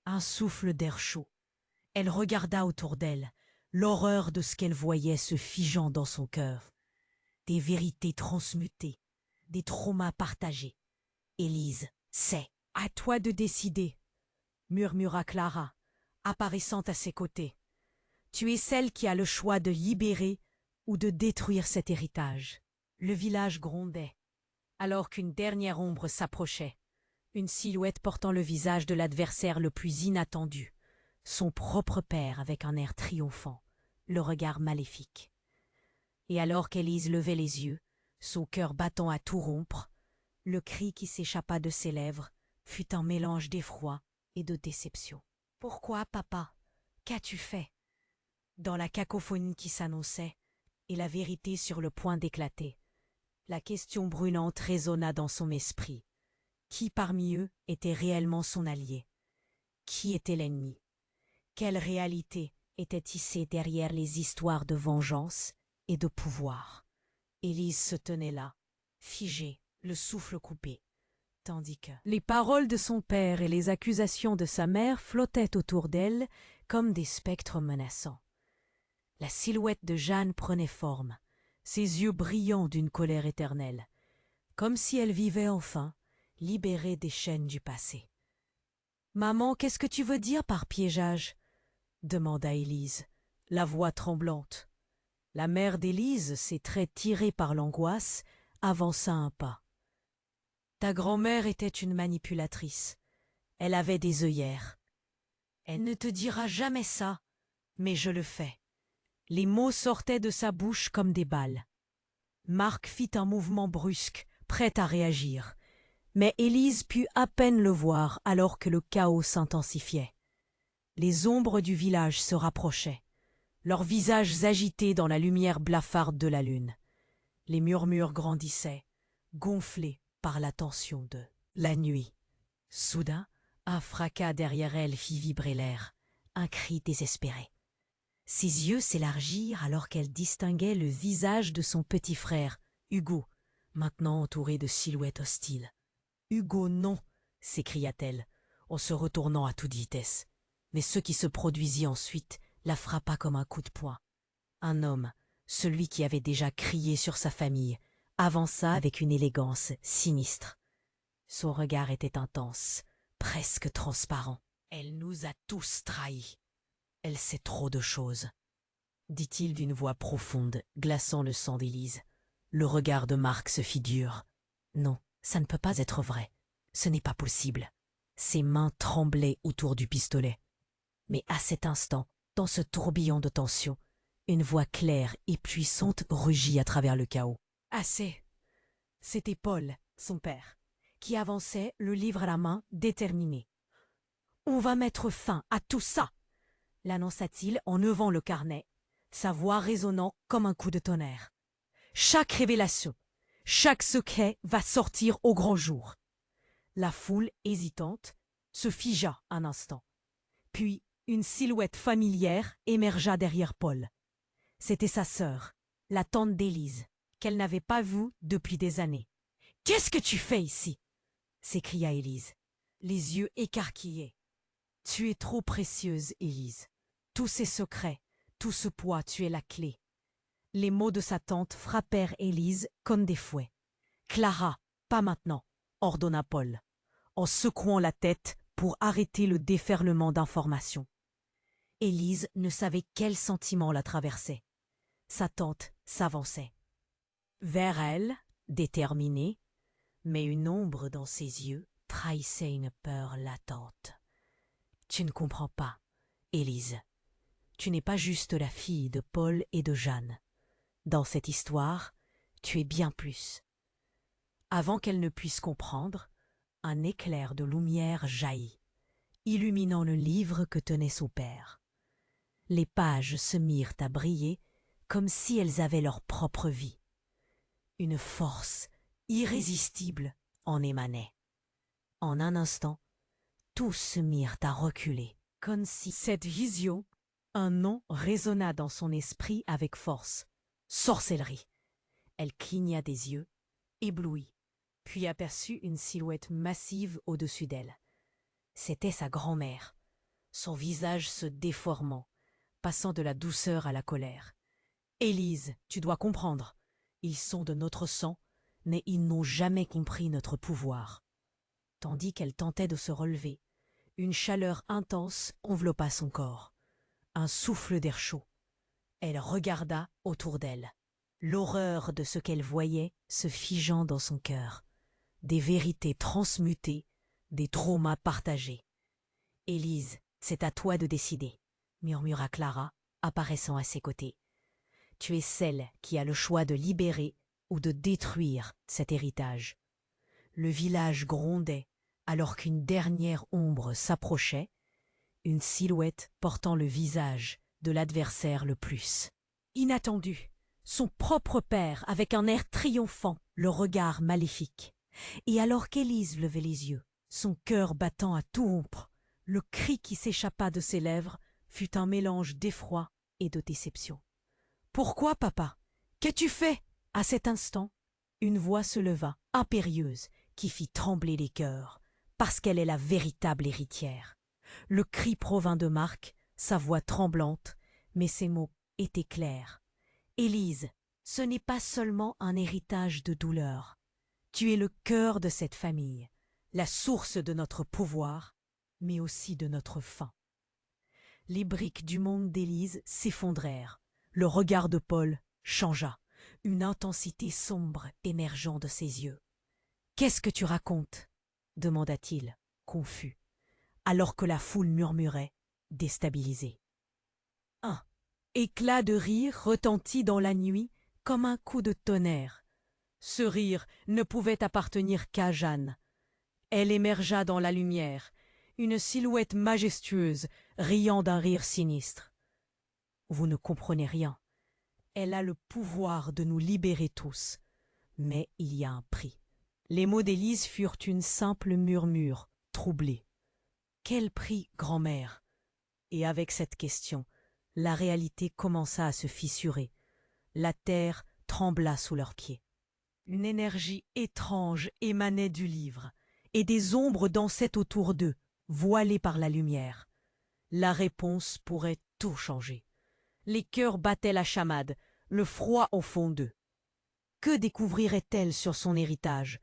Un souffle d'air chaud. Elle regarda autour d'elle, l'horreur de ce qu'elle voyait se figeant dans son cœur. Des vérités transmutées, des traumas partagés. « Élise, c'est à toi de décider, » murmura Clara, apparaissant à ses côtés. « Tu es celle qui a le choix de libérer ou de détruire cet héritage. » Le village grondait, alors qu'une dernière ombre s'approchait, une silhouette portant le visage de l'adversaire le plus inattendu, son propre père avec un air triomphant, le regard maléfique. Et alors qu'Élise levait les yeux, son cœur battant à tout rompre, le cri qui s'échappa de ses lèvres fut un mélange d'effroi et de déception. « Pourquoi, papa? Qu'as-tu fait ?» Dans la cacophonie qui s'annonçait, et la vérité sur le point d'éclater, la question brûlante résonna dans son esprit. Qui parmi eux était réellement son allié? Qui était l'ennemi? Quelle réalité était tissée derrière les histoires de vengeance et de pouvoir? Élise se tenait là, figée, le souffle coupé, tandis que les paroles de son père et les accusations de sa mère flottaient autour d'elle comme des spectres menaçants. La silhouette de Jeanne prenait forme, ses yeux brillants d'une colère éternelle, comme si elle vivait enfin, libérée des chaînes du passé. « Maman, qu'est-ce que tu veux dire par piégeage ?» demanda Élise, la voix tremblante. La mère d'Élise, ses traits tirés par l'angoisse, avança un pas. « Ta grand-mère était une manipulatrice. Elle avait des œillères. Elle ne te dira jamais ça, mais je le fais. » Les mots sortaient de sa bouche comme des balles. Marc fit un mouvement brusque, prêt à réagir. Mais Élise put à peine le voir alors que le chaos s'intensifiait. Les ombres du village se rapprochaient, leurs visages agités dans la lumière blafarde de la lune. Les murmures grandissaient, gonflés par la tension de la nuit. Soudain, un fracas derrière elle fit vibrer l'air, un cri désespéré. Ses yeux s'élargirent alors qu'elle distinguait le visage de son petit frère, Hugo, maintenant entouré de silhouettes hostiles. « Hugo, non !» s'écria-t-elle, en se retournant à toute vitesse. Mais ce qui se produisit ensuite la frappa comme un coup de poing. Un homme, celui qui avait déjà crié sur sa famille, avança avec une élégance sinistre. Son regard était intense, presque transparent. « Elle nous a tous trahis. Elle sait trop de choses, » dit-il d'une voix profonde, glaçant le sang d'Élise. Le regard de Marc se fit dur. Non, ça ne peut pas être vrai. Ce n'est pas possible. Ses mains tremblaient autour du pistolet. Mais à cet instant, dans ce tourbillon de tension, une voix claire et puissante rugit à travers le chaos. « Assez !» C'était Paul, son père, qui avançait, le livre à la main, déterminé. « On va mettre fin à tout ça !» l'annonça-t-il en levant le carnet, sa voix résonnant comme un coup de tonnerre. « Chaque révélation, chaque secret va sortir au grand jour. » La foule, hésitante, se figea un instant. Puis, une silhouette familière émergea derrière Paul. C'était sa sœur, la tante d'Élise, qu'elle n'avait pas vue depuis des années. « Qu'est-ce que tu fais ici ?» s'écria Élise, les yeux écarquillés. « Tu es trop précieuse, Élise. Tous ces secrets, tout ce poids, tu es la clé. » Les mots de sa tante frappèrent Élise comme des fouets. « Clara, pas maintenant !» ordonna Paul, en secouant la tête pour arrêter le déferlement d'informations. Élise ne savait quel sentiment la traversait. Sa tante s'avançait. Vers elle, déterminée, mais une ombre dans ses yeux trahissait une peur latente. « Tu ne comprends pas, Élise. Tu n'es pas juste la fille de Paul et de Jeanne. Dans cette histoire, tu es bien plus. » Avant qu'elle ne puisse comprendre, un éclair de lumière jaillit, illuminant le livre que tenait son père. Les pages se mirent à briller comme si elles avaient leur propre vie. Une force irrésistible en émanait. En un instant, tous se mirent à reculer, comme si cette vision, un nom résonna dans son esprit avec force. Sorcellerie. Elle cligna des yeux, éblouie, puis aperçut une silhouette massive au-dessus d'elle. C'était sa grand-mère, son visage se déformant, passant de la douceur à la colère. « Élise, tu dois comprendre. Ils sont de notre sang, mais ils n'ont jamais compris notre pouvoir. » Tandis qu'elle tentait de se relever, une chaleur intense enveloppa son corps. Un souffle d'air chaud. Elle regarda autour d'elle, l'horreur de ce qu'elle voyait se figeant dans son cœur. Des vérités transmutées, des traumas partagés. « Élise, c'est à toi de décider, » murmura Clara, apparaissant à ses côtés. « Tu es celle qui a le choix de libérer ou de détruire cet héritage. » Le village grondait alors qu'une dernière ombre s'approchait, une silhouette portant le visage de l'adversaire le plus. Inattendu, son propre père avec un air triomphant, le regard maléfique. Et alors qu'Élise levait les yeux, son cœur battant à tout rompre, le cri qui s'échappa de ses lèvres fut un mélange d'effroi et de déception. « Pourquoi, papa? Qu'as-tu fait ?» À cet instant, une voix se leva, impérieuse, qui fit trembler les cœurs, parce qu'elle est la véritable héritière. Le cri provint de Marc, sa voix tremblante, mais ses mots était clair. Élise, ce n'est pas seulement un héritage de douleur. Tu es le cœur de cette famille, la source de notre pouvoir, mais aussi de notre faim. Les briques du monde d'Élise s'effondrèrent. Le regard de Paul changea, une intensité sombre émergeant de ses yeux. « Qu'est-ce que tu racontes » demanda-t-il, confus, alors que la foule murmurait, déstabilisée. Un éclat de rire retentit dans la nuit comme un coup de tonnerre. Ce rire ne pouvait appartenir qu'à Jeanne. Elle émergea dans la lumière, une silhouette majestueuse, riant d'un rire sinistre. « Vous ne comprenez rien. Elle a le pouvoir de nous libérer tous. Mais il y a un prix. » Les mots d'Élise furent une simple murmure, troublée. « Quel prix, grand-mère » Et avec cette question, la réalité commença à se fissurer. La terre trembla sous leurs pieds. Une énergie étrange émanait du livre, et des ombres dansaient autour d'eux, voilées par la lumière. La réponse pourrait tout changer. Les cœurs battaient la chamade, le froid au fond d'eux. Que découvrirait-elle sur son héritage?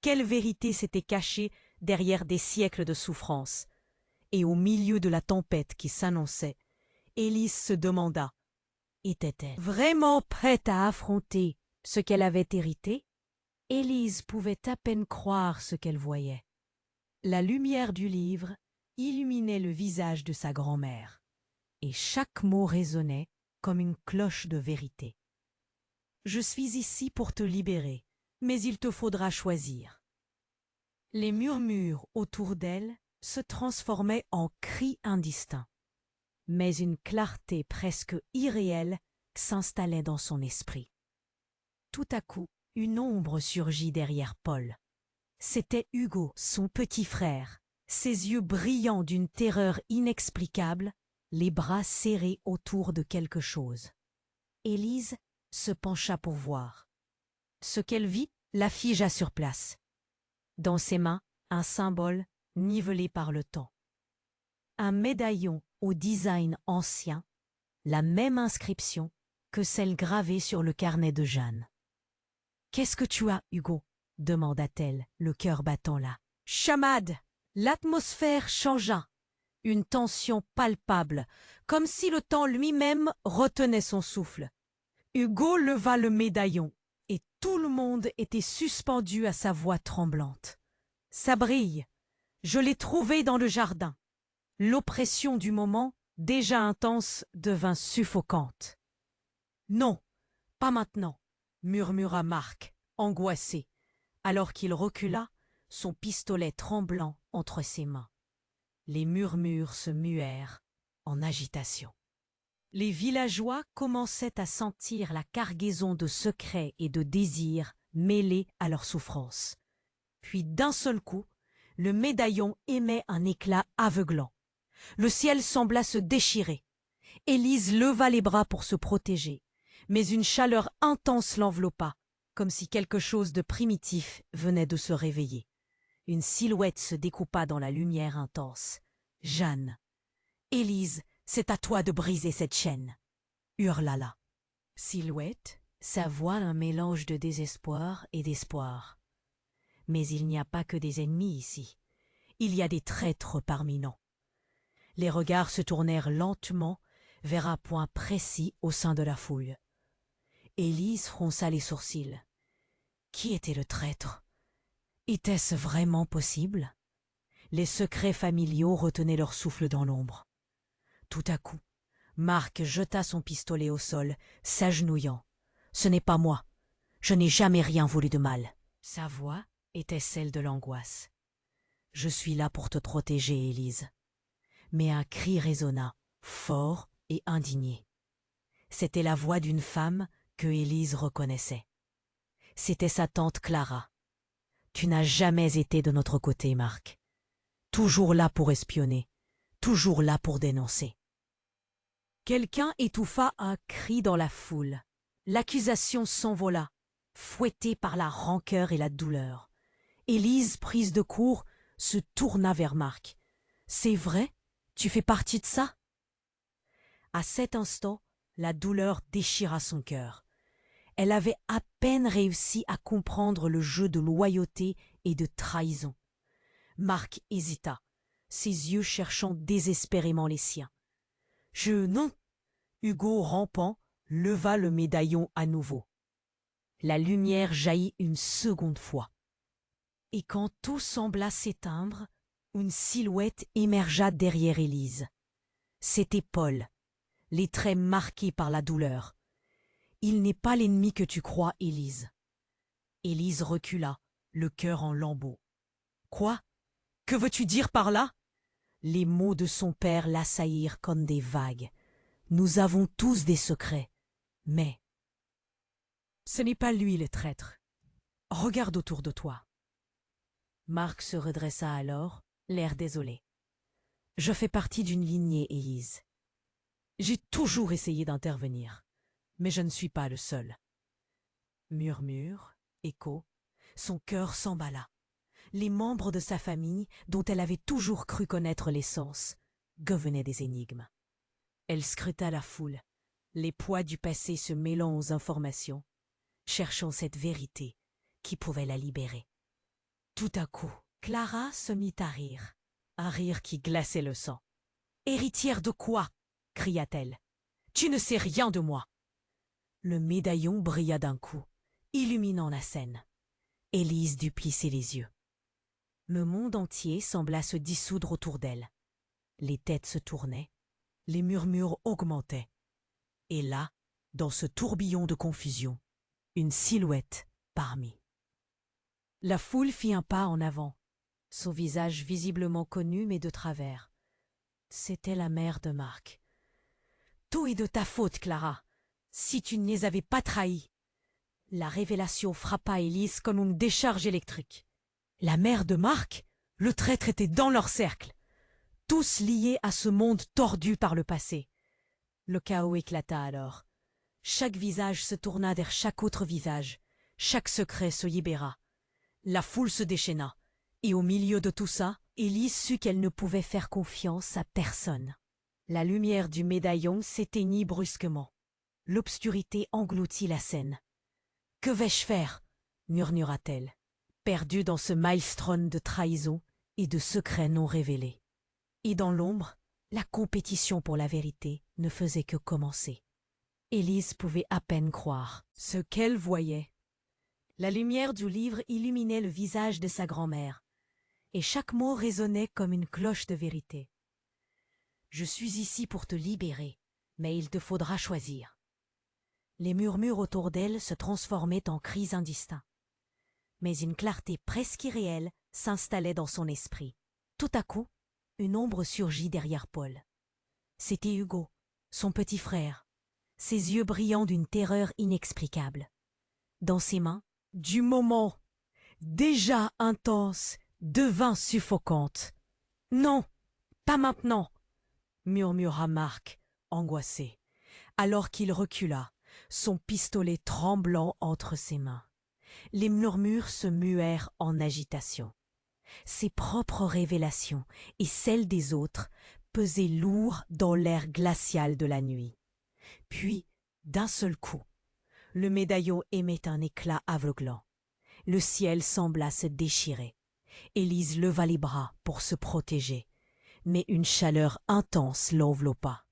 Quelle vérité s'était cachée derrière des siècles de souffrance? Et au milieu de la tempête qui s'annonçait, Élise se demanda, était-elle vraiment prête à affronter ce qu'elle avait hérité? Élise pouvait à peine croire ce qu'elle voyait. La lumière du livre illuminait le visage de sa grand-mère, et chaque mot résonnait comme une cloche de vérité. « Je suis ici pour te libérer, mais il te faudra choisir. » Les murmures autour d'elle se transformaient en cris indistincts, mais une clarté presque irréelle s'installait dans son esprit. Tout à coup, une ombre surgit derrière Paul. C'était Hugo, son petit frère, ses yeux brillants d'une terreur inexplicable, les bras serrés autour de quelque chose. Élise se pencha pour voir. Ce qu'elle vit la figea sur place. Dans ses mains, un symbole nivelé par le temps. Un médaillon au design ancien, la même inscription que celle gravée sur le carnet de Jeanne. « Qu'est-ce que tu as, Hugo » demanda-t-elle, le cœur battant là. Chamade! L'atmosphère changea. Une tension palpable, comme si le temps lui-même retenait son souffle. Hugo leva le médaillon, et tout le monde était suspendu à sa voix tremblante. « Ça brille! Je l'ai trouvé dans le jardin. » L'oppression du moment, déjà intense, devint suffocante. « Non, pas maintenant !» murmura Marc, angoissé, alors qu'il recula, son pistolet tremblant entre ses mains. Les murmures se muèrent en agitation. Les villageois commençaient à sentir la cargaison de secrets et de désirs mêlés à leur souffrance. Puis d'un seul coup, le médaillon émet un éclat aveuglant. Le ciel sembla se déchirer. Élise leva les bras pour se protéger, mais une chaleur intense l'enveloppa, comme si quelque chose de primitif venait de se réveiller. Une silhouette se découpa dans la lumière intense. « Jeanne !»« Élise, c'est à toi de briser cette chaîne !» hurla-la. Silhouette, sa voix un mélange de désespoir et d'espoir. Mais il n'y a pas que des ennemis ici. Il y a des traîtres parmi nous. Les regards se tournèrent lentement vers un point précis au sein de la foule. Élise fronça les sourcils. Qui était le traître? Était-ce vraiment possible? Les secrets familiaux retenaient leur souffle dans l'ombre. Tout à coup, Marc jeta son pistolet au sol, s'agenouillant. « Ce n'est pas moi. Je n'ai jamais rien voulu de mal. » Sa voix était celle de l'angoisse. « Je suis là pour te protéger, Élise. » Mais un cri résonna, fort et indigné. C'était la voix d'une femme que Élise reconnaissait. C'était sa tante Clara. « Tu n'as jamais été de notre côté, Marc. Toujours là pour espionner, toujours là pour dénoncer. » Quelqu'un étouffa un cri dans la foule. L'accusation s'envola, fouettée par la rancœur et la douleur. Élise, prise de court, se tourna vers Marc. « C'est vrai? Tu fais partie de ça ?» À cet instant, La douleur déchira son cœur. Elle avait à peine réussi à comprendre le jeu de loyauté et de trahison. Marc hésita, ses yeux cherchant désespérément les siens. « Non !» Hugo, rampant, leva le médaillon à nouveau. La lumière jaillit une seconde fois. Et quand tout sembla s'éteindre, une silhouette émergea derrière Élise. C'était Paul, les traits marqués par la douleur. « Il n'est pas l'ennemi que tu crois, Élise. » Élise recula, le cœur en lambeaux. « Quoi? Que veux-tu dire par là ?» Les mots de son père l'assaillirent comme des vagues. « Nous avons tous des secrets, mais... » « Ce n'est pas lui le traître. Regarde autour de toi. » Marc se redressa alors, l'air désolé. « Je fais partie d'une lignée, Élise. J'ai toujours essayé d'intervenir, mais je ne suis pas le seul. » Murmure, écho, son cœur s'emballa. Les membres de sa famille, dont elle avait toujours cru connaître l'essence, devenaient des énigmes. Elle scruta la foule, les poids du passé se mêlant aux informations, cherchant cette vérité qui pouvait la libérer. Tout à coup, Clara se mit à rire, un rire qui glaçait le sang. « Héritière de quoi ?» cria-t-elle. « Tu ne sais rien de moi !» Le médaillon brilla d'un coup, illuminant la scène. Élise dut plisser les yeux. Le monde entier sembla se dissoudre autour d'elle. Les têtes se tournaient, les murmures augmentaient. Et là, dans ce tourbillon de confusion, une silhouette parmi. La foule fit un pas en avant, son visage visiblement connu mais de travers. C'était la mère de Marc. « Tout est de ta faute, Clara, si tu ne les avais pas trahis. » La révélation frappa Élise comme une décharge électrique. La mère de Marc, le traître était dans leur cercle, tous liés à ce monde tordu par le passé. Le chaos éclata alors. Chaque visage se tourna vers chaque autre visage, chaque secret se libéra. La foule se déchaîna, et au milieu de tout ça, Élise sut qu'elle ne pouvait faire confiance à personne. La lumière du médaillon s'éteignit brusquement. L'obscurité engloutit la scène. « Que vais-je faire ?» murmura-t-elle, perdue dans ce maelstrom de trahison et de secrets non révélés. Et dans l'ombre, la compétition pour la vérité ne faisait que commencer. Élise pouvait à peine croire ce qu'elle voyait. La lumière du livre illuminait le visage de sa grand-mère, et chaque mot résonnait comme une cloche de vérité. « Je suis ici pour te libérer, mais il te faudra choisir. » Les murmures autour d'elle se transformaient en cris indistincts. Mais une clarté presque irréelle s'installait dans son esprit. Tout à coup, une ombre surgit derrière Paul. C'était Hugo, son petit frère, ses yeux brillants d'une terreur inexplicable. Dans ses mains, du moment, déjà intense, devint suffocante. « Non, pas maintenant !» murmura Marc, angoissé, alors qu'il recula, son pistolet tremblant entre ses mains. Les murmures se muèrent en agitation. Ses propres révélations et celles des autres pesaient lourd dans l'air glacial de la nuit. Puis, d'un seul coup, le médaillon émet un éclat aveuglant. Le ciel sembla se déchirer. Élise leva les bras pour se protéger, mais une chaleur intense l'enveloppa.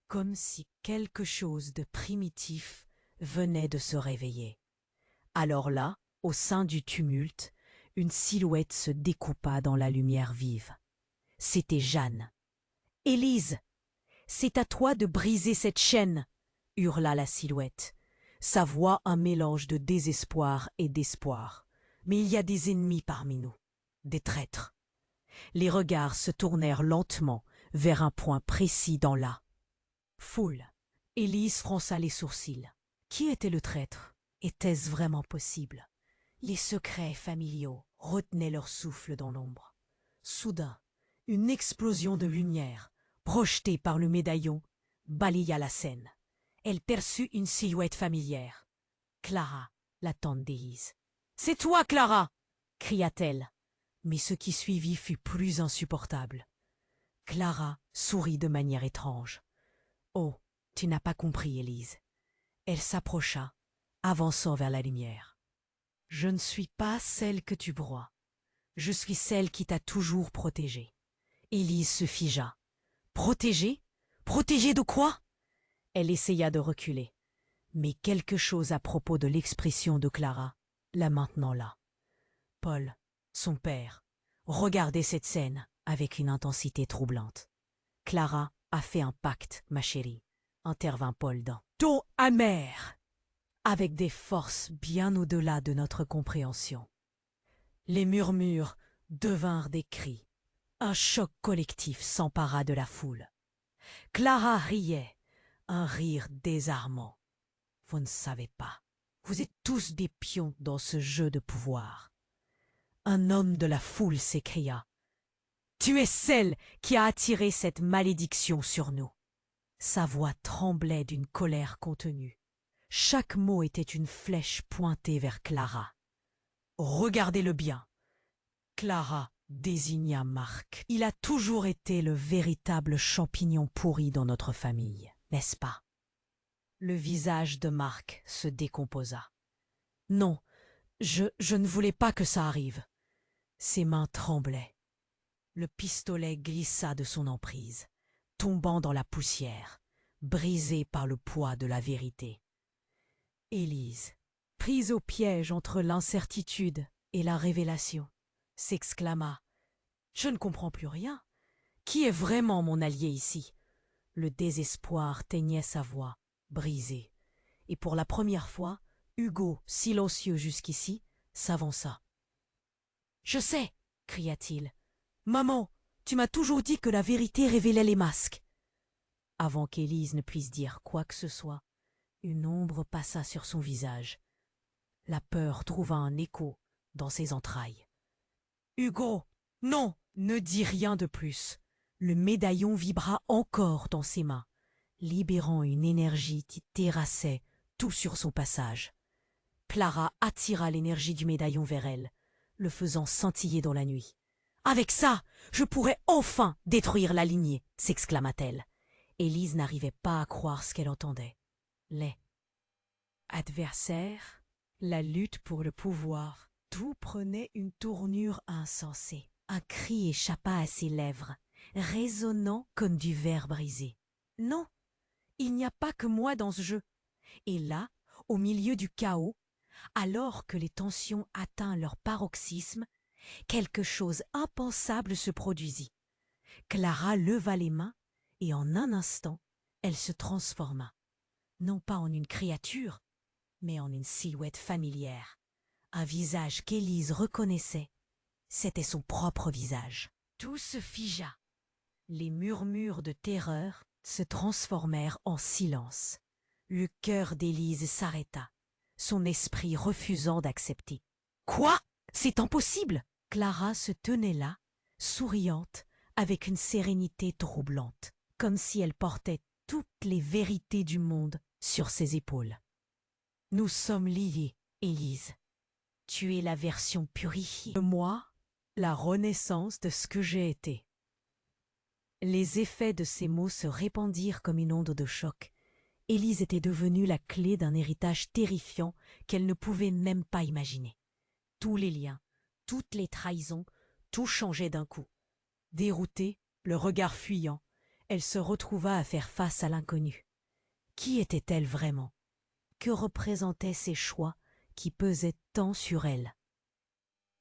Comme si quelque chose de primitif venait de se réveiller. Alors là, au sein du tumulte, une silhouette se découpa dans la lumière vive. C'était Jeanne. « Élise, c'est à toi de briser cette chaîne !» hurla la silhouette, sa voix un mélange de désespoir et d'espoir. « Mais il y a des ennemis parmi nous, des traîtres. » Les regards se tournèrent lentement vers un point précis dans la foule. Élise fronça les sourcils. Qui était le traître? Était-ce vraiment possible? Les secrets familiaux retenaient leur souffle dans l'ombre. Soudain, une explosion de lumière, projetée par le médaillon, balaya la scène. Elle perçut une silhouette familière. Clara, la tante d'Élise. « C'est toi, Clara !» cria-t-elle. Mais ce qui suivit fut plus insupportable. Clara sourit de manière étrange. « Oh, Tu n'as pas compris, Élise. Elle s'approcha, avançant vers la lumière. Je ne suis pas celle que tu broies. Je suis celle qui t'a toujours protégée. Élise se figea. Protégée? Protégée de quoi? Elle essaya de reculer. Mais quelque chose à propos de l'expression de Clara la maintenant là. Paul, son père, regardait cette scène avec une intensité troublante. Clara a fait un pacte, ma chérie, intervint Paul d'un ton amer, avec des forces bien au-delà de notre compréhension. Les murmures devinrent des cris. Un choc collectif s'empara de la foule. Clara riait, un rire désarmant. Vous ne savez pas. Vous êtes tous des pions dans ce jeu de pouvoir. Un homme de la foule s'écria. Tu es celle qui a attiré cette malédiction sur nous. Sa voix tremblait d'une colère contenue. Chaque mot était une flèche pointée vers Clara. Regardez-le bien. Clara désigna Marc. Il a toujours été le véritable champignon pourri dans notre famille, n'est-ce pas? Le visage de Marc se décomposa. Non, je ne voulais pas que ça arrive. Ses mains tremblaient. Le pistolet glissa de son emprise, tombant dans la poussière, brisé par le poids de la vérité. Élise, prise au piège entre l'incertitude et la révélation, s'exclama. « Je ne comprends plus rien. Qui est vraiment mon allié ici ?» Le désespoir teignait sa voix, brisée, et pour la première fois, Hugo, silencieux jusqu'ici, s'avança. « Je sais !» cria-t-il. « Maman, tu m'as toujours dit que la vérité révélait les masques. » Avant qu'Élise ne puisse dire quoi que ce soit, une ombre passa sur son visage. La peur trouva un écho dans ses entrailles. « Hugo, non, ne dis rien de plus. » Le médaillon vibra encore dans ses mains, libérant une énergie qui terrassait tout sur son passage. Clara attira l'énergie du médaillon vers elle, le faisant scintiller dans la nuit. « Avec ça, je pourrais enfin détruire la lignée !» s'exclama-t-elle. Élise n'arrivait pas à croire ce qu'elle entendait. Les adversaires, la lutte pour le pouvoir, tout prenait une tournure insensée. Un cri échappa à ses lèvres, résonnant comme du verre brisé. « Non, il n'y a pas que moi dans ce jeu. » Et là, au milieu du chaos, alors que les tensions atteinrent leur paroxysme, quelque chose impensable se produisit. Clara leva les mains et en un instant, elle se transforma, non pas en une créature, mais en une silhouette familière. Un visage qu'Élise reconnaissait, c'était son propre visage. Tout se figea. Les murmures de terreur se transformèrent en silence. Le cœur d'Élise s'arrêta, son esprit refusant d'accepter. « Quoi? C'est impossible !» Clara se tenait là, souriante, avec une sérénité troublante, comme si elle portait toutes les vérités du monde sur ses épaules. « Nous sommes liés, Élise. Tu es la version purifiée de moi, la renaissance de ce que j'ai été. » Les effets de ces mots se répandirent comme une onde de choc. Élise était devenue la clé d'un héritage terrifiant qu'elle ne pouvait même pas imaginer. Tous les liens, toutes les trahisons, tout changeait d'un coup. Déroutée, le regard fuyant, elle se retrouva à faire face à l'inconnu. Qui était-elle vraiment? Que représentaient ces choix qui pesaient tant sur elle?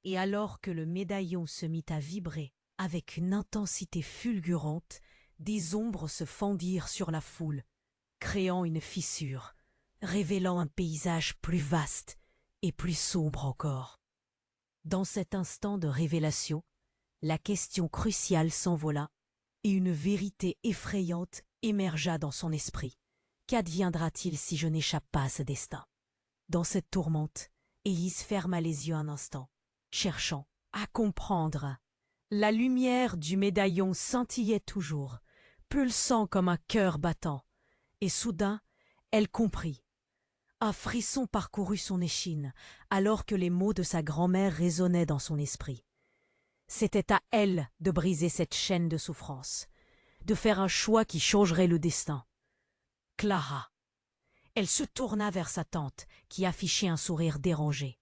Et alors que le médaillon se mit à vibrer avec une intensité fulgurante, des ombres se fendirent sur la foule, créant une fissure, révélant un paysage plus vaste et plus sombre encore. Dans cet instant de révélation, la question cruciale s'envola et une vérité effrayante émergea dans son esprit. Qu'adviendra-t-il si je n'échappe pas à ce destin? Dans cette tourmente, Élise ferma les yeux un instant, cherchant à comprendre. La lumière du médaillon scintillait toujours, pulsant comme un cœur battant, et soudain, elle comprit. Un frisson parcourut son échine, alors que les mots de sa grand-mère résonnaient dans son esprit. C'était à elle de briser cette chaîne de souffrance, de faire un choix qui changerait le destin. Clara. Elle se tourna vers sa tante, qui affichait un sourire dérangé.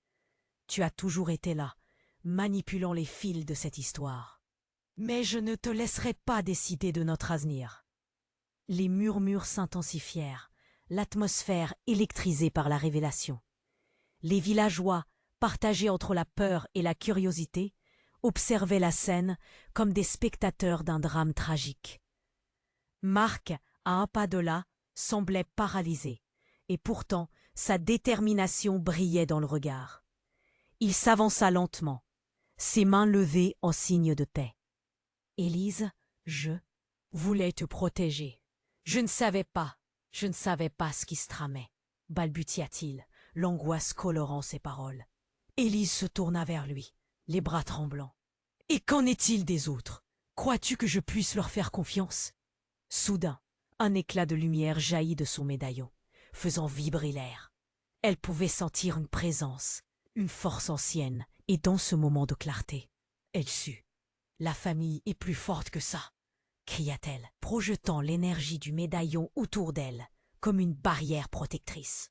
Tu as toujours été là, manipulant les fils de cette histoire. Mais je ne te laisserai pas décider de notre avenir. Les murmures s'intensifièrent, l'atmosphère électrisée par la révélation. Les villageois, partagés entre la peur et la curiosité, observaient la scène comme des spectateurs d'un drame tragique. Marc, à un pas de là, semblait paralysé, et pourtant sa détermination brillait dans le regard. Il s'avança lentement, ses mains levées en signe de paix. « Élise, je voulais te protéger. Je ne savais pas ce qui se tramait, balbutia-t-il, l'angoisse colorant ses paroles. Élise se tourna vers lui, les bras tremblants. « Et qu'en est-il des autres? Crois-tu que je puisse leur faire confiance ?» Soudain, un éclat de lumière jaillit de son médaillon, faisant vibrer l'air. Elle pouvait sentir une présence, une force ancienne, et dans ce moment de clarté, elle sut. « La famille est plus forte que ça !» cria-t-elle, projetant l'énergie du médaillon autour d'elle, comme une barrière protectrice.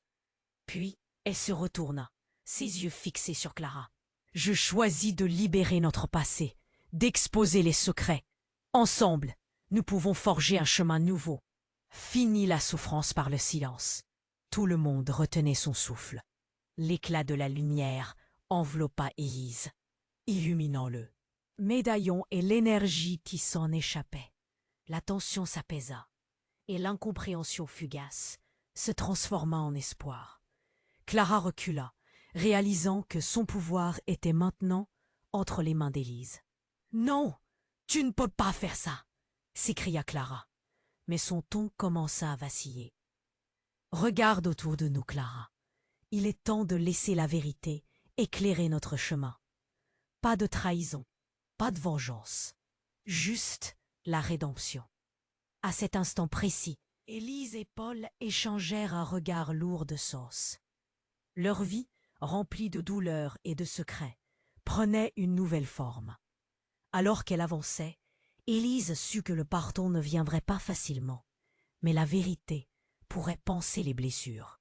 Puis, elle se retourna, ses yeux fixés sur Clara. « Je choisis de libérer notre passé, d'exposer les secrets. Ensemble, nous pouvons forger un chemin nouveau. Fini la souffrance par le silence. » Tout le monde retenait son souffle. L'éclat de la lumière enveloppa Élise, illuminant le médaillon et l'énergie qui s'en échappait. La tension s'apaisa, et l'incompréhension fugace se transforma en espoir. Clara recula, réalisant que son pouvoir était maintenant entre les mains d'Élise. « Non, tu ne peux pas faire ça !» s'écria Clara, mais son ton commença à vaciller. « Regarde autour de nous, Clara. Il est temps de laisser la vérité éclairer notre chemin. Pas de trahison, pas de vengeance, juste la rédemption. » À cet instant précis, Élise et Paul échangèrent un regard lourd de sens. Leur vie, remplie de douleurs et de secrets, prenait une nouvelle forme. Alors qu'elle avançait, Élise sut que le pardon ne viendrait pas facilement, mais la vérité pourrait panser les blessures.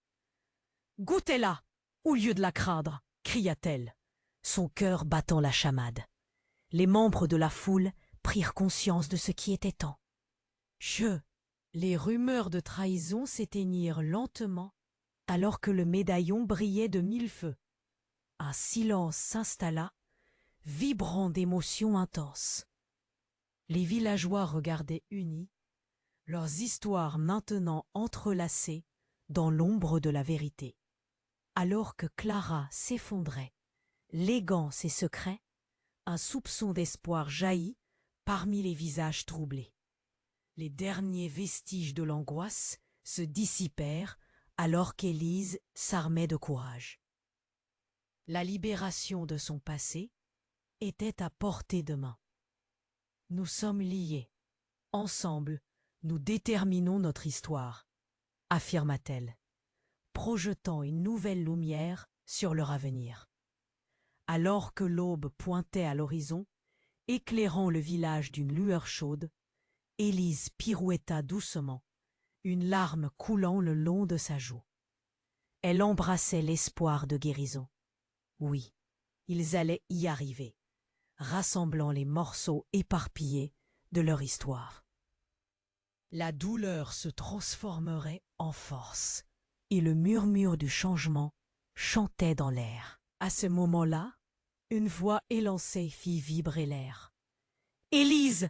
« Goûtez-la, au lieu de la craindre !» cria-t-elle, son cœur battant la chamade. Les membres de la foule prirent conscience de ce qui était temps. Les rumeurs de trahison s'éteignirent lentement alors que le médaillon brillait de mille feux. Un silence s'installa, vibrant d'émotions intenses. Les villageois regardaient unis, leurs histoires maintenant entrelacées dans l'ombre de la vérité. Alors que Clara s'effondrait, léguant ses secrets, un soupçon d'espoir jaillit parmi les visages troublés. Les derniers vestiges de l'angoisse se dissipèrent alors qu'Élise s'armait de courage. La libération de son passé était à portée de main. Nous sommes liés. Ensemble, nous déterminons notre histoire, affirma-t-elle, projetant une nouvelle lumière sur leur avenir. Alors que l'aube pointait à l'horizon, éclairant le village d'une lueur chaude, Élise pirouetta doucement, une larme coulant le long de sa joue. Elle embrassait l'espoir de guérison. Oui, ils allaient y arriver, rassemblant les morceaux éparpillés de leur histoire. La douleur se transformerait en force, et le murmure du changement chantait dans l'air. À ce moment-là, une voix élancée fit vibrer l'air. « Élise !»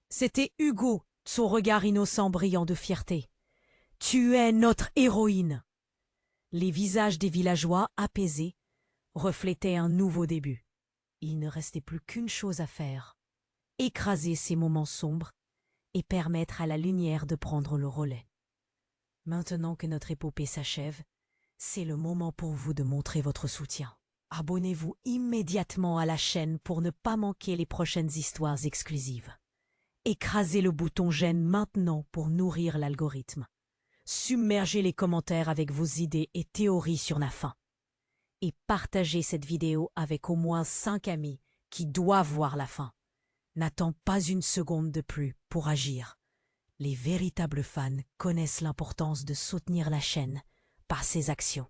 C'était Hugo, son regard innocent brillant de fierté. « Tu es notre héroïne !» Les visages des villageois, apaisés, reflétaient un nouveau début. Il ne restait plus qu'une chose à faire, écraser ces moments sombres et permettre à la lumière de prendre le relais. Maintenant que notre épopée s'achève, c'est le moment pour vous de montrer votre soutien. Abonnez-vous immédiatement à la chaîne pour ne pas manquer les prochaines histoires exclusives. Écrasez le bouton j'aime maintenant pour nourrir l'algorithme. Submergez les commentaires avec vos idées et théories sur la fin. Et partagez cette vidéo avec au moins 5 amis qui doivent voir la fin. N'attends pas une seconde de plus pour agir. Les véritables fans connaissent l'importance de soutenir la chaîne par ses actions.